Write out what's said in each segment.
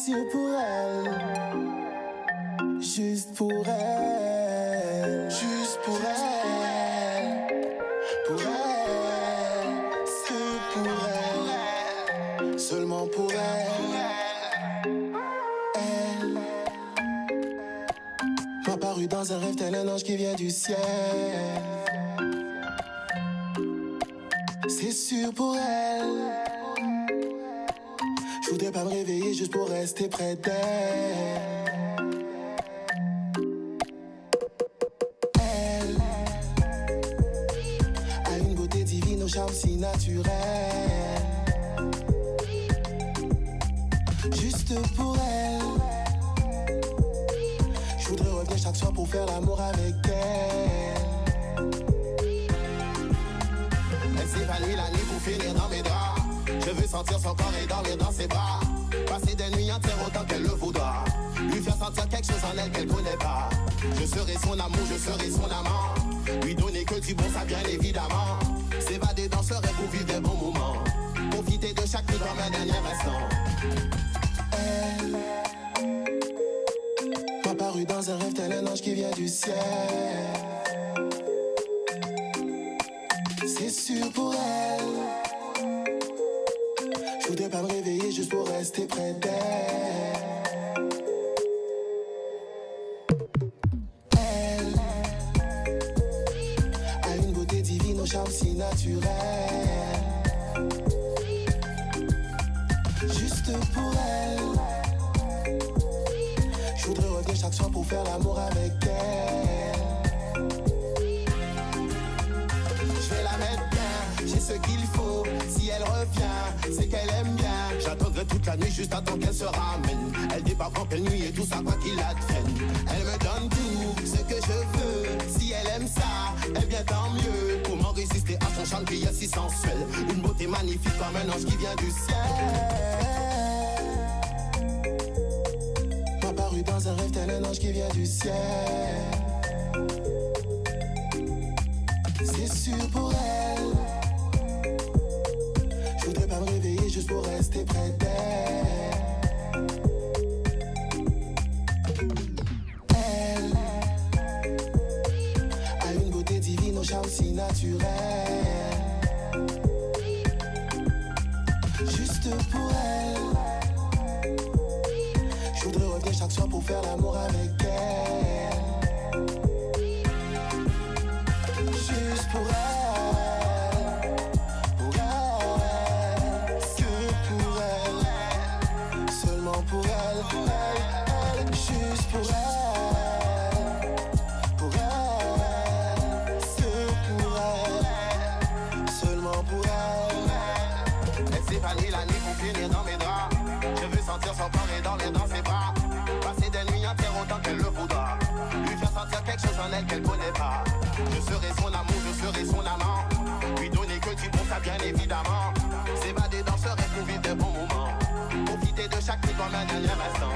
sûr pour elle, juste pour elle, juste pour elle, c'est pour elle, seulement pour elle. Elle m'a paru dans un rêve tel un ange qui vient du ciel. C'est sûr pour elle. Je voudrais pas me réveiller juste pour rester près d'elle. Elle a une beauté divine au charme si naturel. Juste pour elle, je voudrais revenir chaque soir pour faire l'amour avec elle. Elle s'évanouit la nuit pour finir dans mes draps. Je veux sentir son corps et dormir dans ses bras. Passer des nuits entières autant qu'elle le voudra. Lui faire sentir quelque chose en elle qu'elle connaît pas. Je serai son amour, je serai son amant. Lui donner que du bon, ça bien évidemment. S'évader dans ce rêve pour vivre des bons moments. Profiter de chaque nuit comme un dernier instant. Elle m'a paru dans un rêve tel un ange qui vient du ciel. C'est sûr pour elle. Je voudrais pas me réveiller juste pour rester près d'elle. Elle a une beauté divine au charme si naturel. Juste pour elle, je voudrais revenir chaque soir pour faire l'amour avec elle. Je vais la mettre bien, j'ai ce qu'il faut. Si elle revient, c'est qu'elle aime bien. J'attendrai toute la nuit juste attends qu'elle se ramène. Elle dit pas quand quelle nuit et tout ça quoi qu'il advienne. Elle me donne tout ce que je veux. Si elle aime ça, eh bien tant mieux. Comment résister à son chant qui est si sensuel. Une beauté magnifique comme un ange qui vient du ciel. M'a paru dans un rêve tel un ange qui vient du ciel. C'est sûr pour elle. Je voudrais pas me réveiller juste pour rester près d'elle. Elle a une beauté divine au charme si naturel. Juste pour elle, je voudrais revenir chaque soir pour faire l'amour avec elle. Juste pour elle, pour elle, que pour elle, seulement pour elle, juste pour elle, que pour elle, seulement pour elle. Elle s'évanouit la nuit pour finir dans mes draps. Je veux sentir son corps et dormir dans ses bras. Passer des nuits entières autant qu'elle le voudra. Lui faire sentir quelque chose en elle qu'elle connaît pas. Je serai son amour, je serai son amant. Lui donner que du bon, ça bien évidemment. S'évader dans ce rêve pour vivre des bons moments. Profiter de chaque nuit comme un dernier instant.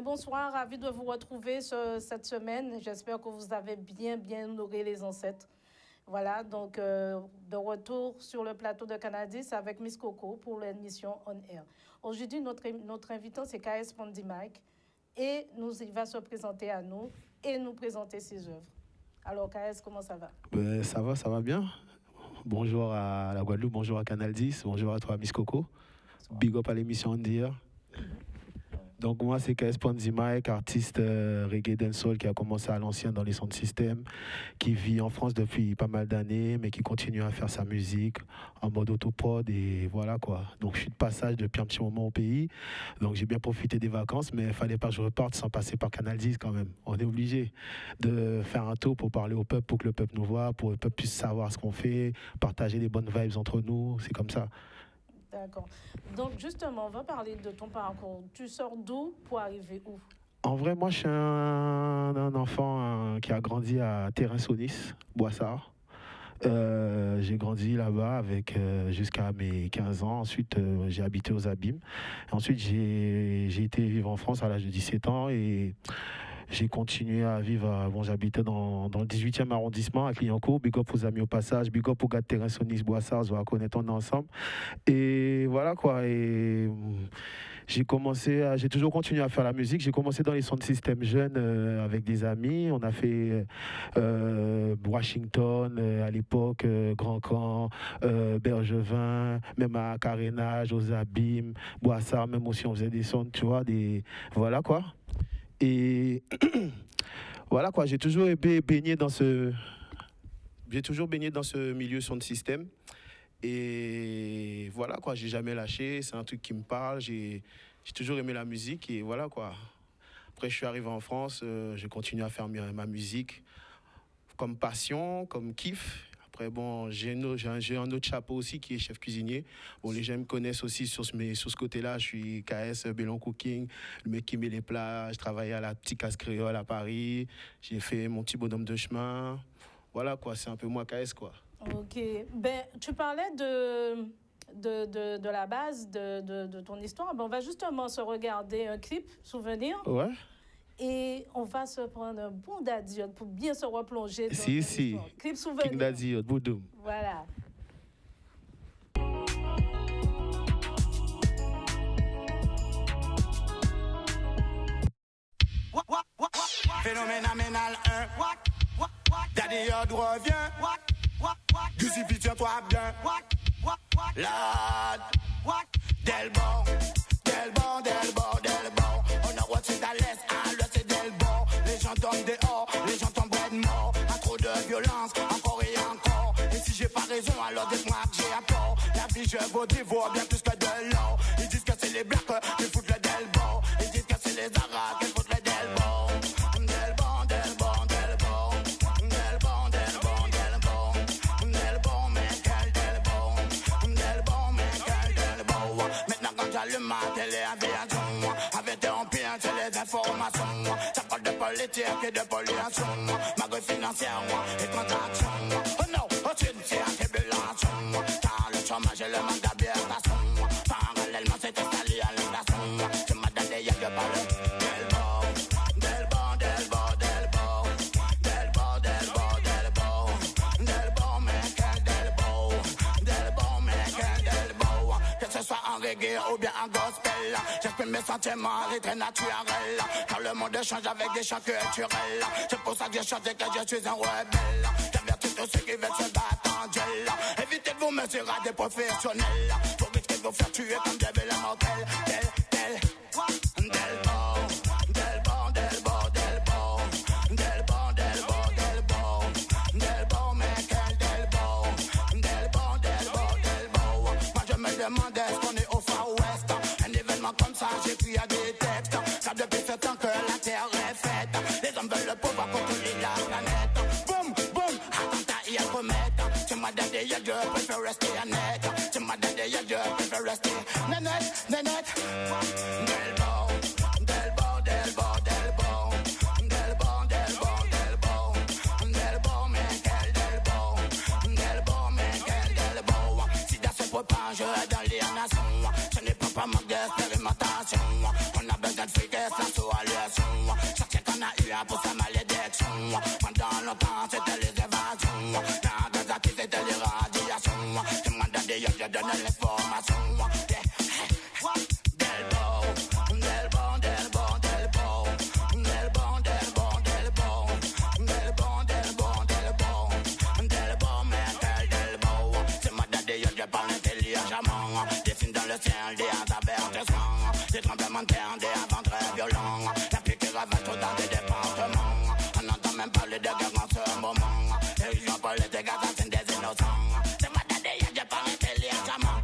Bonsoir, ravi de vous retrouver cette semaine. J'espère que vous avez bien honoré les ancêtres. Voilà, donc de retour sur le plateau de Canadis avec Miss Coco pour l'émission On Air. Aujourd'hui, notre invitant, c'est KS Pondy Mike et il va se présenter à nous et nous présenter ses œuvres. Alors, KS, comment ça va? Ça va bien. Bonjour à la Guadeloupe, bonjour à Canal 10, bonjour à toi, Miss Coco. Bonsoir. Big up à l'émission On Air. Donc moi, c'est KS Pondy Mike, artiste reggae dancehall qui a commencé à l'ancien dans les centres système, qui vit en France depuis pas mal d'années, mais qui continue à faire sa musique en mode autoprod et voilà quoi. Donc je suis de passage depuis un petit moment au pays, donc j'ai bien profité des vacances, mais il fallait pas que je reparte sans passer par Canal 10 quand même. On est obligé de faire un tour pour parler au peuple, pour que le peuple nous voit, pour que le peuple puisse savoir ce qu'on fait, partager des bonnes vibes entre nous, c'est comme ça. D'accord. Donc, justement, on va parler de ton parcours. Tu sors d'où pour arriver où? En vrai, moi, je suis un enfant qui a grandi à Terrain-Saunis, Boissard. J'ai grandi là-bas avec jusqu'à mes 15 ans. Ensuite, j'ai habité aux Abîmes. Ensuite, j'ai été vivre en France à l'âge de 17 ans et j'ai continué à vivre. Bon, j'habitais dans le 18e arrondissement à Clignancourt. Big up aux amis au passage, big up aux gars de Terrain-Saunis, Boissard, on va connaître, on est ensemble. Et voilà quoi. Et j'ai toujours continué à faire la musique. J'ai commencé dans les sons de système jeunes avec des amis. On a fait Washington à l'époque, Grand Camp, Bergevin, même à Carénage, aux Abîmes, Boissard, même aussi on faisait des sons, tu vois, voilà quoi. Et voilà quoi, j'ai toujours baigné dans ce milieu son de système. Et voilà quoi, j'ai jamais lâché, c'est un truc qui me parle, j'ai toujours aimé la musique et voilà quoi. Après je suis arrivé en France, j'ai continué à faire ma musique comme passion, comme kiff. Après bon, j'ai un autre chapeau aussi qui est chef cuisinier. Bon, les gens me connaissent aussi sur ce côté-là, je suis KS Bellon Cooking, le mec qui met les plats, je travaillais à la petite casse créole à Paris, j'ai fait mon petit bonhomme de chemin. Voilà quoi, c'est un peu moi KS quoi. Ok. Ben, tu parlais de la base de ton histoire. Ben, on va justement se regarder un clip souvenir. Ouais. Et on va se prendre un bon daddy pour bien se replonger dans si. Clip souvenir. King Daddy, Boudoum. Voilà. Phénoménal 1. Daddy Yod revient. Giuseppe, tiens-toi bien. Lad. Delbon. On a watché à l'est, à l'ouest c'est Delbon. Les gens tombent dehors, les gens tombent de mort. À trop de violence, encore et encore. Et si j'ai pas raison, alors dites-moi que j'ai à tort. La vie, je vaut bien plus que de l'or. Ils disent que c'est les blacks qui foutent le Delbon. Ils disent que c'est les arabes qui foutent le Delbon. J'allume ma télé aviation, avec un pire, c'est les informations. Ça parle de politique et de pollution, magouille financière et transaction. Oh non, oh c'est un tribulation. Car le chômage et le manque d'habitation, parallèlement c'est installé à l'inflation. Je m'as donné, y'a que par le ou bien un gospel. J'exprime mes sentiments, c'est très naturel. Car le monde change avec des chants culturels. C'est pour ça que j'ai chanté que je suis un rebelle. J'avertis tous ceux qui veulent se battre en duel. Évitez de vous mesurer à des professionnels. Pour risquer de vous faire tuer comme des belles mortels. Comme ça, j'écris à des textes. Ça depuis ce temps que la terre est faite. Les hommes veulent le pouvoir contrôler la planète. Boum, boum, attentat et à remettre. C'est ma daddy, je préfère rester honnête. C'est ma daddy, je préfère rester nénette. Si dans ce propage dans les nations, ce n'est pas manque d'expérimentation. On a besoin de fric et sans sous-alluation. Chaque qu'on a eu pour sa malédiction. Pendant longtemps, c'était les évasions. Dans des actifs, c'était l'irradiation. C'est moi d'ailleurs, je donne l'information. Dessine dans le ciel des avertissements. Des tremblements de terre, des vents très violents. La pluie qui ravage tout dans des départements. On n'entend même parler de guerre en ce moment. Les gens politiques assassinent des innocents. C'est moi d'ailleurs, je parle intelligemment.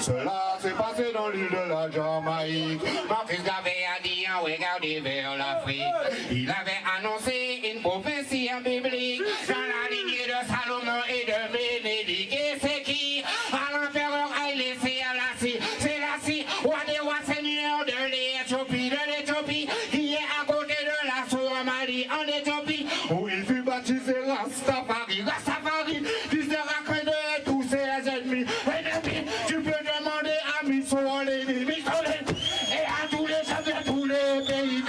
Cela s'est passé dans l'île de la Jamaïque. Mon fils avait dit, regardez vers l'Afrique. Il avait annoncé une prophétie biblique dans la lignée de Salomon et de Bénédicte. Et c'est qui? À l'empereur Haïlé Sélassie. Sélassie, roi des rois, seigneur de l'Éthiopie, qui est à côté de la Somalie en Éthiopie, où il fut baptisé Rastafari. Fils de Rakre de tous ses ennemis. Tu peux demander à Missolé, et à tous les chefs de tous les pays.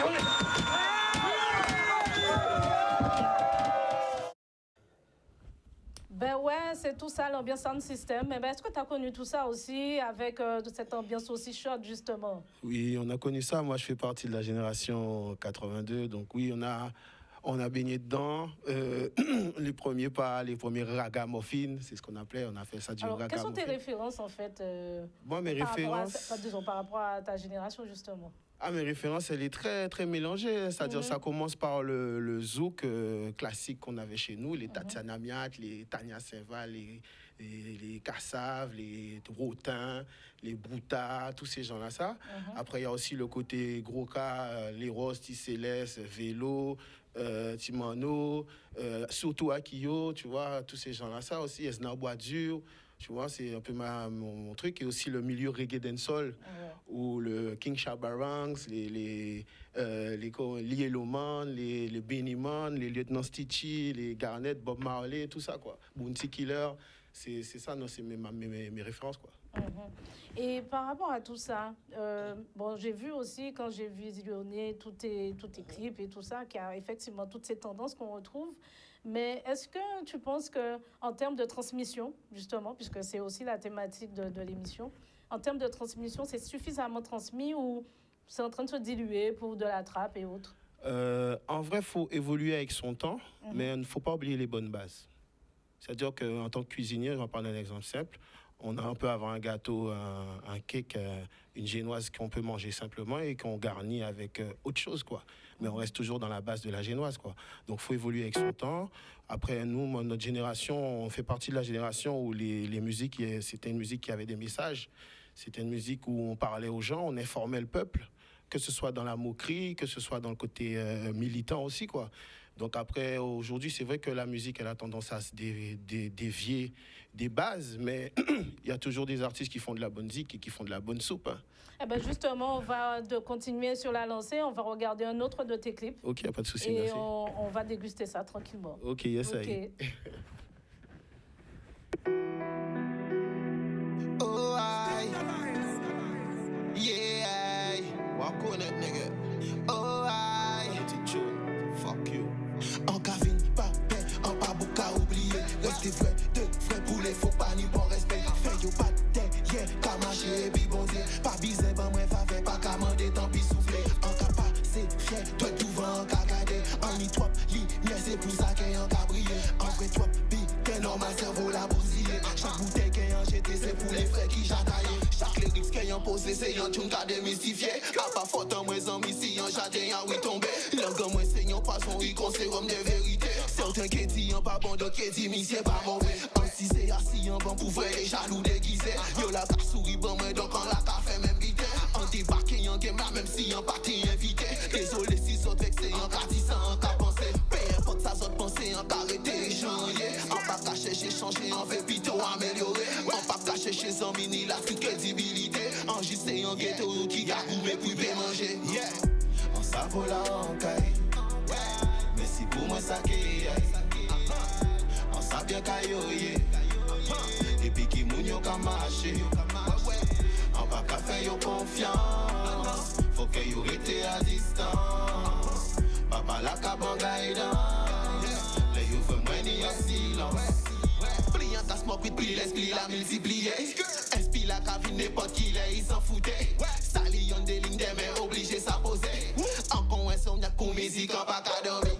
Ben ouais, c'est tout ça, l'ambiance sound system. Mais ben, est-ce que tu as connu tout ça aussi avec cette ambiance aussi chaude, justement? Oui, on a connu ça. Moi, je fais partie de la génération 82. Donc oui, on a baigné dedans. Les premiers pas, les premiers ragamuffins, c'est ce qu'on appelait. On a fait ça du ragamuffin. Quelles sont tes références, en fait Moi, mes références... par rapport à ta génération, justement. Ah, mes références, elle est très, très mélangée. C'est-à-dire, ça commence par le zouk classique qu'on avait chez nous, les Tatiana Miat, les Tania Seva, les Kassav, les Rotins, les Bouta, tous ces gens-là, ça. Après, il y a aussi le côté gros cas, les Roses, Tisseles, Vélo, Timano, surtout Akio, tu vois, tous ces gens-là, ça aussi, Esna Boisdur. Tu vois, c'est un peu mon truc. Et aussi le milieu reggae dancehall, où le King Shabarangs, les Yellowman, les Benny Man, les Lieutenant Stitchy, les Garnett, Bob Marley, tout ça, quoi. Bounty Killer, c'est ça, non, c'est mes références, quoi. Et par rapport à tout ça, bon, j'ai vu aussi, quand j'ai visionné tous tes clips et tout ça, qu'il y a effectivement toutes ces tendances qu'on retrouve. Mais est-ce que tu penses qu'en termes de transmission, justement, puisque c'est aussi la thématique de l'émission, en termes de transmission, c'est suffisamment transmis ou c'est en train de se diluer pour de la trappe et autres? En vrai, il faut évoluer avec son temps, mais il ne faut pas oublier les bonnes bases. C'est-à-dire qu'en tant que cuisinier, je vais prendre un exemple simple, on peut avoir un gâteau, un cake, une génoise qu'on peut manger simplement et qu'on garnit avec autre chose, quoi. Mais on reste toujours dans la base de la génoise, quoi. Donc, il faut évoluer avec son temps. Après, nous, notre génération, on fait partie de la génération où les musiques, c'était une musique qui avait des messages. C'était une musique où on parlait aux gens, on informait le peuple, que ce soit dans la moquerie, que ce soit dans le côté militant aussi, quoi. Donc après, aujourd'hui, c'est vrai que la musique, elle a tendance à se dévier des bases, mais il y a toujours des artistes qui font de la bonne zik et qui font de la bonne soupe. Hein. Eh ben justement, on va continuer sur la lancée. On va regarder un autre de tes clips. Ok, pas de souci, et merci. on va déguster ça tranquillement. Ok, yes, okay. Oh, I, yeah, walk on it, nigga. Oh, I, fuck you. En cavine, pas paix, en pas bouca oublié. Restez frais, de frais pour les faux pas ni bon respect. Fait yo pas de yeah, qu'à marcher et puis bon Dieu. Pas bizé, ben moi faveur, pas qu'à mander, tant pis souffler. En cas pas, c'est fier, toi tout va en qu'à garder. En ni trop, lumière, c'est pour ça qu'il y a un cabrier. En vrai, trop, big, t'es normal, cerveau la bousiller. Chaque bouteille qu'il y a en jeté, c'est pour les frères qui jataillent. Chaque lyrics qu'il y a en posé, c'est un tune qu'à démystifier. A pas faute en moi, en missi, en jardin, en oui tombé. L'angle moi, c'est un poisson, il sérum de vérité. Certains qui disent pas bon, d'autres qui disent mais c'est pas mauvais. En si c'est assis en bon pour vrai les jaloux déguisés. Yo la ka souris bon moi donc on la ka fait même vite. En débarqué en game là même si en parti invité. Désolé si sont vexés en ka dit ça en ka pensé. Peu importe ça sont pensé en ka arrêter échanger. En pas ka chercher changer en fait plutôt améliorer. En pas ka chercher sans mini la crédibilité. En juste en ghetto qui a coupé puis bien manger. Yeah. En ça vaut la en caille. Mais si pour moi ça qui est on sait bien qu'ayoye et puis qui moun yo ka marcher on va pas faire yo confiance faut que yo rete à distance papa la ka bon guidance les yo fait moins ni en silence pliant ta smoke with pli l'esprit la multiplier esprit la ka vine n'importe qui les il s'en foutait sali yon des lignes des mains obligé s'imposer encore un son pour musique en pas qu'à dormir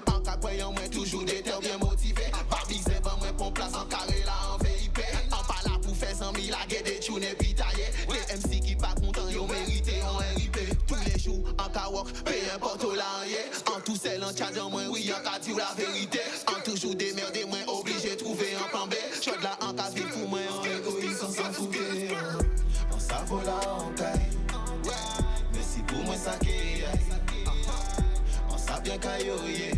en cas croyant moi toujours des terres bien motivés pas visé pas moi pour place en carré là en VIP en pas là pour faire 100 000 la guerre des tunes et puis tailler les MC qui pas content yo mérité en RIP tous les jours en cas walk peu importe où là en tout seul en chat moi oui en cas dire la vérité en toujours démerder moi obligé trouver un plan B shot là en cas ville pour moi en égoïsme sans s'en foutre on ça vaut la hontaille. Mais si pour moi ça qui est, on sait bien qu'ayoye.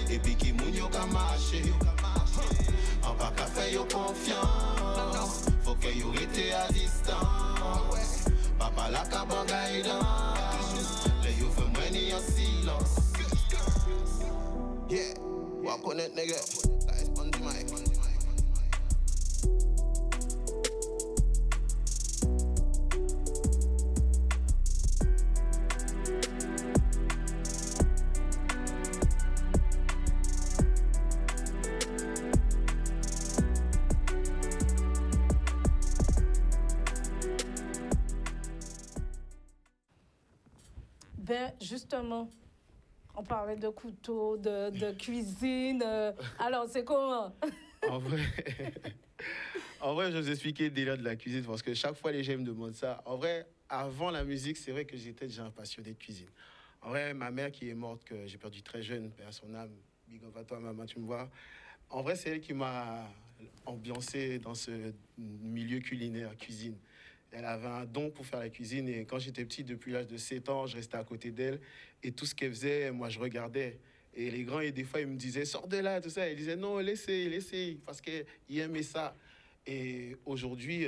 Et puis qui moun yo ka marcher. On pas qu'à faire yo confiance. Faut que yo rete à distance. Papa la ka ban guidance. Les yo fait moins ni en silence. Yeah, walk on it nigga. Guys on the mic. Ben, justement, on parlait de couteau, de cuisine. Alors, c'est comment? En vrai, en vrai, je vais vous expliquer le délire de la cuisine parce que chaque fois, les gens me demandent ça. En vrai, avant la musique, c'est vrai que j'étais déjà un passionné de cuisine. En vrai, ma mère qui est morte, que j'ai perdu très jeune, paix à son âme, big up à toi, maman, tu me vois. En vrai, c'est elle qui m'a ambiancé dans ce milieu culinaire, cuisine. Elle avait un don pour faire la cuisine et quand j'étais petit, depuis l'âge de 7 ans, je restais à côté d'elle et tout ce qu'elle faisait, moi, je regardais. Et les grands, et des fois, ils me disaient, sors de là, tout ça. Ils disaient, non, laissez, parce qu'ils aimaient ça. Et aujourd'hui,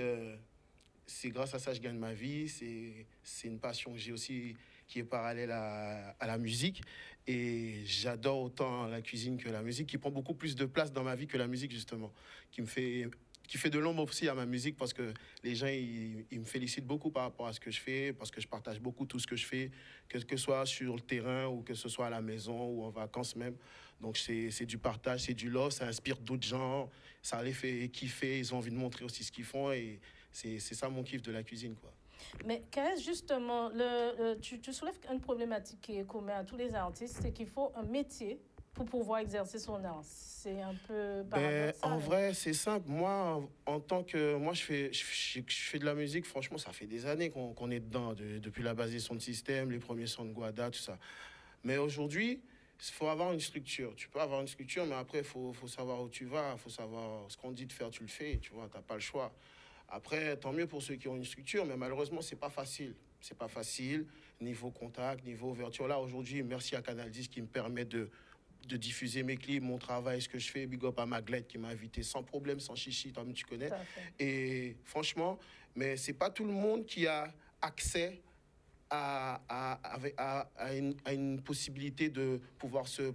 c'est grâce à ça que je gagne ma vie. C'est une passion que j'ai aussi qui est parallèle à la musique. Et j'adore autant la cuisine que la musique, qui prend beaucoup plus de place dans ma vie que la musique, justement, qui fait de l'ombre aussi à ma musique parce que les gens, ils me félicitent beaucoup par rapport à ce que je fais, parce que je partage beaucoup tout ce que je fais, que ce soit sur le terrain ou que ce soit à la maison ou en vacances même. Donc, c'est du partage, c'est du love, ça inspire d'autres gens, ça les fait kiffer, ils ont envie de montrer aussi ce qu'ils font et c'est ça mon kiff de la cuisine, quoi. Mais justement, tu soulèves une problématique qui est commune à tous les artistes, c'est qu'il faut un métier pour pouvoir exercer son art. C'est un peu paradoxal. En vrai, c'est simple. Moi, en tant que... Moi, je fais de la musique. Franchement, ça fait des années qu'on est dedans. Depuis la base des sons de système, les premiers sons de Guada, tout ça. Mais aujourd'hui, il faut avoir une structure. Tu peux avoir une structure, mais après, il faut savoir où tu vas. Il faut savoir ce qu'on dit de faire, tu le fais. Tu vois, tu n'as pas le choix. Après, tant mieux pour ceux qui ont une structure, mais malheureusement, c'est pas facile. C'est pas facile. Niveau contact, niveau ouverture. Là, aujourd'hui, merci à Canal 10 qui me permet de diffuser mes clips, mon travail, ce que je fais. Big up à Maglette qui m'a invité sans problème, sans chichi, toi tu connais. Et franchement, mais c'est pas tout le monde qui a accès à une possibilité de pouvoir se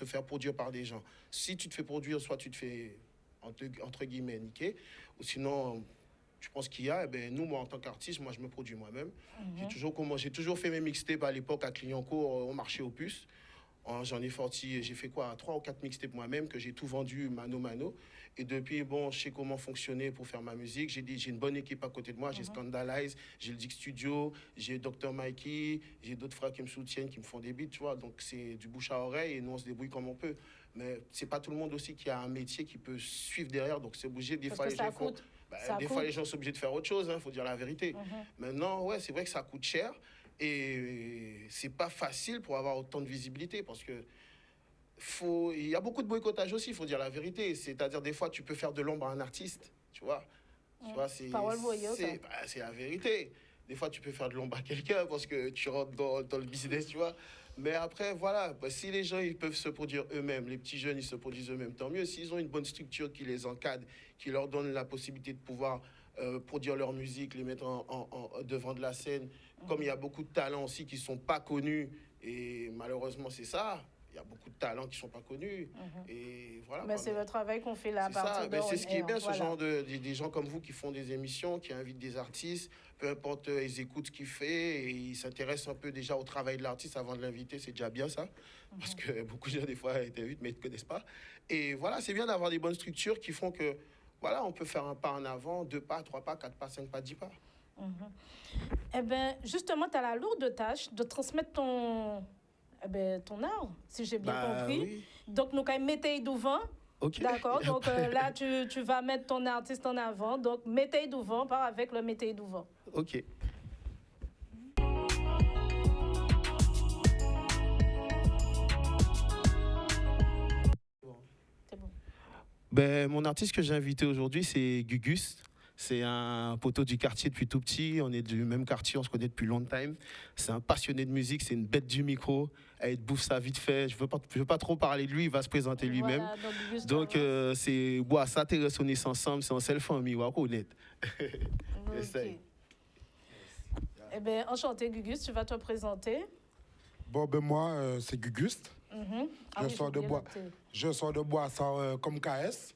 faire produire par des gens. Si tu te fais produire, soit tu te fais entre guillemets niquer, ou sinon je pense qu'il y a, nous, moi, en tant qu'artiste, moi, je me produis moi-même. J'ai toujours fait mes mixtapes à l'époque à Clignancourt, au marché aux puces. J'en ai sorti, j'ai fait 3 ou 4 mixtapes moi-même, que j'ai tout vendu mano. Et depuis, je sais comment fonctionner pour faire ma musique. J'ai une bonne équipe à côté de moi. J'ai Scandalize, j'ai le Dick Studio, j'ai Dr. Mikey, j'ai d'autres frères qui me soutiennent, qui me font des beats, tu vois. Donc, c'est du bouche à oreille et nous, on se débrouille comme on peut. Mais c'est pas tout le monde aussi qui a un métier qui peut suivre derrière. Donc, c'est obligé. Des fois, les gens sont obligés de faire autre chose, il faut dire la vérité. Maintenant, ouais, c'est vrai que ça coûte cher. Et c'est pas facile pour avoir autant de visibilité parce que il y a beaucoup de boycottage aussi, il faut dire la vérité. C'est-à-dire, des fois, tu peux faire de l'ombre à un artiste, tu vois. C'est la vérité. Des fois, tu peux faire de l'ombre à quelqu'un parce que tu rentres dans le business, tu vois. Mais après, voilà, si les gens ils peuvent se produire eux-mêmes, les petits jeunes, ils se produisent eux-mêmes, tant mieux. S'ils ont une bonne structure qui les encadre, qui leur donne la possibilité de pouvoir produire leur musique, les mettre devant de la scène. Comme il y a beaucoup de talents aussi qui ne sont pas connus, et malheureusement, c'est ça. Il y a beaucoup de talents qui ne sont pas connus. Et voilà. Mais c'est le travail qu'on fait là à partir de... C'est ce qui est bien, ce genre des gens comme vous qui font des émissions, qui invitent des artistes, peu importe, ils écoutent ce qu'il fait et ils s'intéressent un peu déjà au travail de l'artiste avant de l'inviter. C'est déjà bien ça. Parce que beaucoup de gens, des fois, t'invitent, mais ils ne te connaissent pas. Et voilà, c'est bien d'avoir des bonnes structures qui font que, voilà, on peut faire un pas en avant, 2 pas, 3 pas, 4 pas, 5 pas, 10 pas. Eh bien, justement, tu as la lourde tâche de transmettre ton art, si j'ai bien compris. Oui. Donc, nous, quand même, mettez devant. Okay. D'accord. Donc, là, tu vas mettre ton artiste en avant. Donc, mettez devant, pas avec le mettez devant. OK. C'est bon. Mon artiste que j'ai invité aujourd'hui, c'est Gugus. C'est un poteau du quartier depuis tout petit. On est du même quartier, on se connaît depuis longtemps. C'est un passionné de musique, c'est une bête du micro. Elle bouffe ça vite fait. Je veux pas trop parler de lui, il va se présenter lui-même. Voilà, Donc, c'est bois ça, t'es resonnés ensemble, c'est en seule famille, on va connaître. Ok. Eh bien, enchanté, Gugus, tu vas te présenter. Bon, ben moi, c'est Guguste. Ah oui, sors j'ai oublié bois. la télé. Je sors de Boissard comme KS.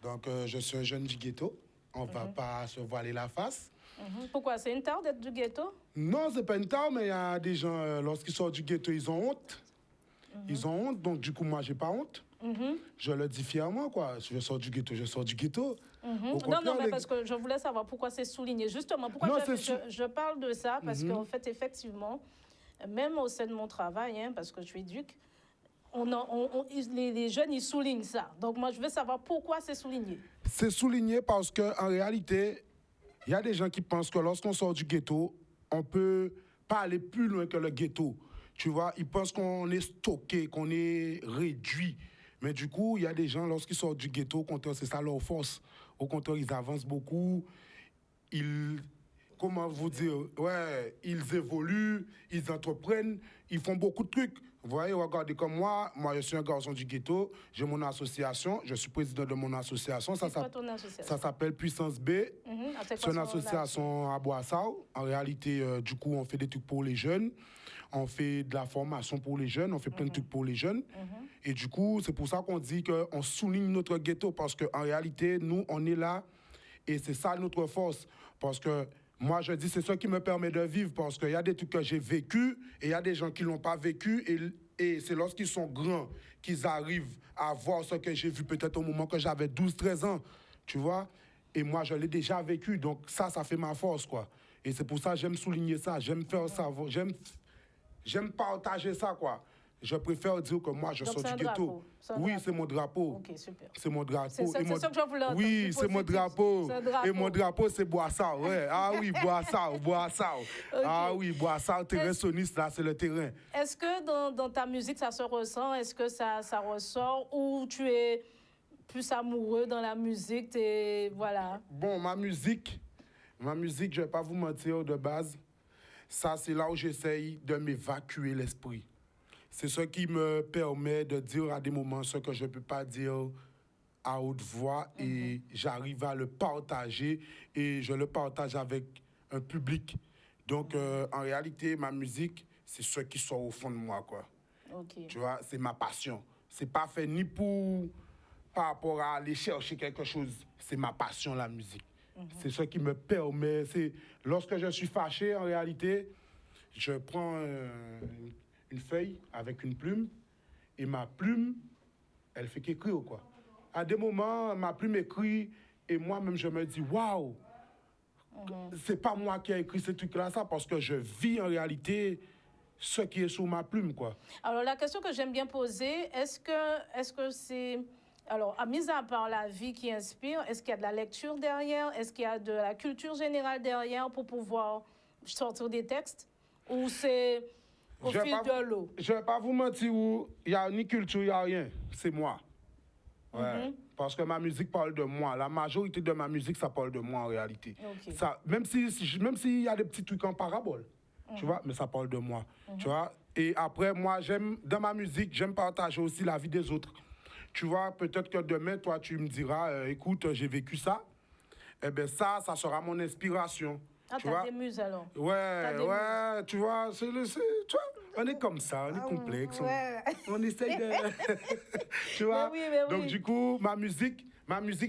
Donc, je suis un jeune du ghetto. On va pas se voiler la face. Pourquoi? C'est une tare d'être du ghetto? Non, c'est pas une tare, mais il y a des gens, lorsqu'ils sortent du ghetto, ils ont honte. Ils ont honte, donc du coup, moi, j'ai pas honte. Je le dis fièrement, quoi. Si je sors du ghetto, je sors du ghetto. Au Non, contraire, mais parce que je voulais savoir pourquoi c'est souligné. Justement, pourquoi Non, je parle de ça? Parce qu'en fait, effectivement, même au sein de mon travail, hein, parce que je suis éduque, les jeunes, ils soulignent ça. Donc, moi, je veux savoir pourquoi c'est souligné. C'est souligné parce qu'en réalité, il y a des gens qui pensent que lorsqu'on sort du ghetto, on peut pas aller plus loin que le ghetto. Tu vois, ils pensent qu'on est stocké, qu'on est réduit. Mais du coup, il y a des gens, lorsqu'ils sortent du ghetto, au contraire, c'est ça leur force. Au contraire, ils avancent beaucoup. Comment vous dire, ils évoluent, ils entreprennent, ils font beaucoup de trucs. Vous voyez, regardez comme moi je suis un garçon du ghetto, j'ai mon association, je suis président de mon association. C'est quoi ton association? Ça s'appelle Puissance B. C'est une association à Boissao. En réalité, du coup, on fait des trucs pour les jeunes, on fait de la formation pour les jeunes, on fait plein de trucs pour les jeunes. Et du coup, c'est pour ça qu'on dit qu'on souligne notre ghetto, parce qu'en réalité, nous, on est là, et c'est ça notre force. Parce que moi, je dis, c'est ça qui me permet de vivre, parce qu'il y a des trucs que j'ai vécu, et il y a des gens qui ne l'ont pas vécu, et c'est lorsqu'ils sont grands qu'ils arrivent à voir ce que j'ai vu peut-être au moment que j'avais 12-13 ans, tu vois. Et moi, je l'ai déjà vécu, donc ça fait ma force, quoi. Et c'est pour ça que j'aime souligner ça, j'aime faire ça, j'aime partager ça, quoi. Je préfère dire que moi, je sors du ghetto. Oui, c'est mon drapeau. Ok, super. C'est mon drapeau. C'est ça que je voulais entendre. Oui, c'est mon drapeau. drapeau. Et mon drapeau, c'est Boissard. Ouais. Ah oui, Boissard. Okay. Ah oui, Boissard, terrainiste, là, c'est le terrain. Est-ce que dans ta musique, ça se ressent? Est-ce que ça ressort? Ou tu es plus amoureux dans la musique? Voilà. Bon, ma musique, je ne vais pas vous mentir de base. Ça, c'est là où j'essaye de m'évacuer l'esprit. C'est ce qui me permet de dire à des moments ce que je ne peux pas dire à haute voix, et j'arrive à le partager, et je le partage avec un public. Donc, en réalité, ma musique, c'est ce qui sort au fond de moi, quoi. Okay. Tu vois, c'est ma passion. C'est pas fait ni par rapport à aller chercher quelque chose. C'est ma passion, la musique. C'est ce qui me permet. Lorsque je suis fâché, en réalité, je prends une feuille avec une plume, et ma plume, elle fait qu'écrire, quoi. À des moments, ma plume écrit, et moi-même, je me dis, waouh, c'est pas moi qui ai écrit ce truc-là, ça, parce que je vis en réalité ce qui est sur ma plume, quoi. Alors, la question que j'aime bien poser, est-ce que c'est... Alors, mis à part la vie qui inspire, est-ce qu'il y a de la lecture derrière? Est-ce qu'il y a de la culture générale derrière pour pouvoir sortir des textes? Ou c'est... Au fil de l'eau. Je ne vais pas vous mentir, il n'y a ni culture, il n'y a rien. C'est moi. Ouais. Parce que ma musique parle de moi. La majorité de ma musique, ça parle de moi en réalité. Okay. Ça, même s'il y a des petits trucs en parabole, tu vois, mais ça parle de moi. Tu vois? Et après, moi, dans ma musique, j'aime partager aussi la vie des autres. Tu vois, peut-être que demain, toi, tu me diras, écoute, j'ai vécu ça. Eh bien, ça sera mon inspiration. Ah, t'as des muses alors? Ouais, tu vois, tu vois, on est comme ça, on est complexe. Ouais. On essaye de... tu vois? Mais oui. Donc, du coup, ma musique,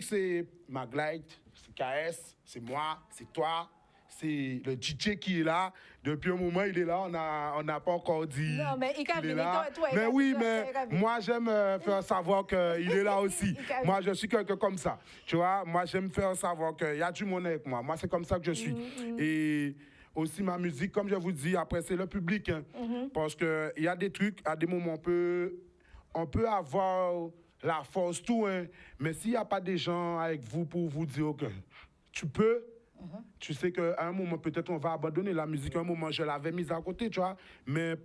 c'est Maglite, c'est KS, c'est moi, c'est toi, c'est le DJ qui est là. Depuis un moment, il est là, on n'a pas encore dit. Non, mais il est là. Mais oui, mais moi, j'aime faire savoir qu'il est là aussi. Moi, je suis quelqu'un comme ça. Tu vois, moi, j'aime faire savoir qu'il y a du monde avec moi. Moi, c'est comme ça que je suis. Et aussi, ma musique, comme je vous dis, après, c'est le public. Hein. Parce qu'il y a des trucs, à des moments, on peut avoir la force, tout, hein. Mais s'il n'y a pas des gens avec vous pour vous dire que tu peux, tu sais qu'à un moment, peut-être, on va abandonner la musique. À un moment, je l'avais mise à côté, tu vois. Mais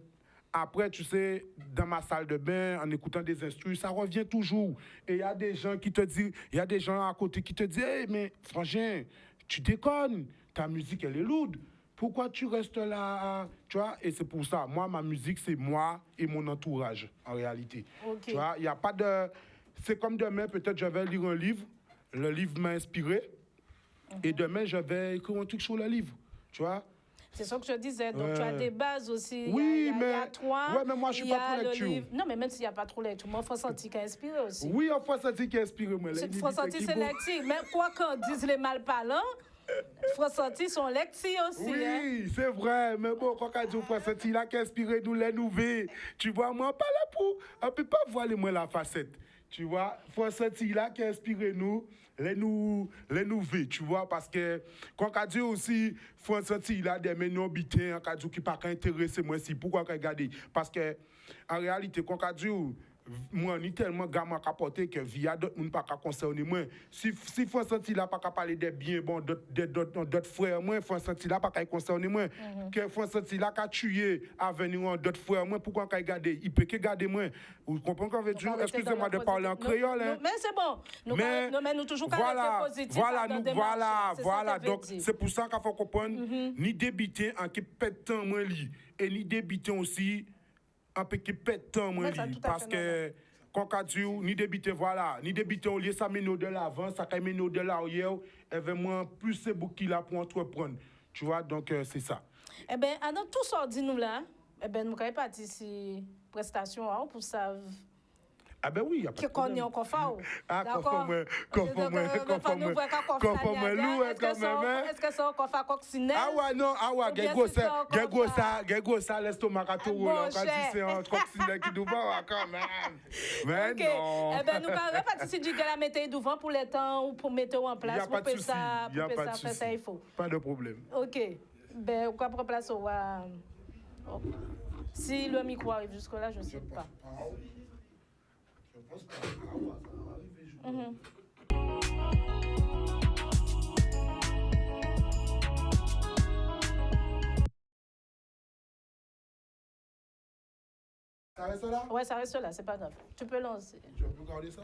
Après, tu sais, dans ma salle de bain, en écoutant des instrus, ça revient toujours. Et il y a des gens qui te disent, il y a des gens à côté qui te disent, hey, mais frangin, tu déconnes, ta musique, elle est lourde. Pourquoi tu restes là? Tu vois, et c'est pour ça. Moi, ma musique, c'est moi et mon entourage, en réalité. Okay. Tu vois, il n'y a pas de... C'est comme demain, peut-être, je vais lire un livre. Le livre m'a inspiré. Et demain, je vais écrire un truc sur le livre. Tu vois? C'est ça que je disais. Donc, tu as des bases aussi. Oui, il y a toi. Ouais, mais moi, je suis pas trop lecture. Non, mais même s'il n'y a pas trop lecture, moi, Fransanti qui a inspiré aussi. Oui, Fransanti qui a inspiré. Fransanti, c'est lecture. Même quoi qu'on dise les malparlants, Fransanti sont lecture aussi. Oui, hein? c'est vrai. Mais bon, quand on dit Fransanti là qui a inspiré nous les nouvelles, tu vois, moi, pas là pour... On ne peut pas voir la facette. Tu vois, Fransanti là qui a inspiré nous, les nouvelles, tu vois, parce que quand on dit aussi Fransanti là des menons bitins, on dit qui pas intéressé moi si pourquoi regarder parce que en réalité quand on dit moi ni tellement gamin capoté que via d'autres monde pas concerner moi si Fransanti là pas parler des bien bon d'autres frères moi Fransanti là pas concerner moi que Fransanti là qu'a tué à venir d'autres frères moi pourquoi regarder il peut que garder moi vous comprenez qu'on veut dire excusez-moi de parler en créole hein mais c'est bon mais nous toujours voilà positif voilà donc c'est pour ça qu'il faut comprendre ni débiter en qui pète temps moi li et ni débiter aussi un peu qui pète temps moi li parce que quand on dit ni débiter voilà ni débiter au lieu ça mène de l'avant ça quand mène de l'arrière et vraiment plus c'est beaucoup qu'il a pour entreprendre tu vois donc c'est ça. Eh ben dans tout ça dit nous là eh ben nous quand parti si prestation pour ça. Ah ben oui, il y a pas de problème. Qui connaît encore ah, conforme loup quand même. Est-ce que c'est encore fa coccinelle? Ah ouais non, ah ouais, gego ça l'estomac à tout là, quand c'est un coccinelle qui doit quand même. Mais non. Eh ben nous pas participer du la mettre devant pour les temps ou pour mettre en place pour faire ça, faire ça il faut. Pas de problème. OK. Ben on va prendre place au si le micro arrive jusque là, je ne sais pas. Ça reste là? Ouais, ça reste là, c'est pas grave. Tu peux lancer. Je peux garder ça?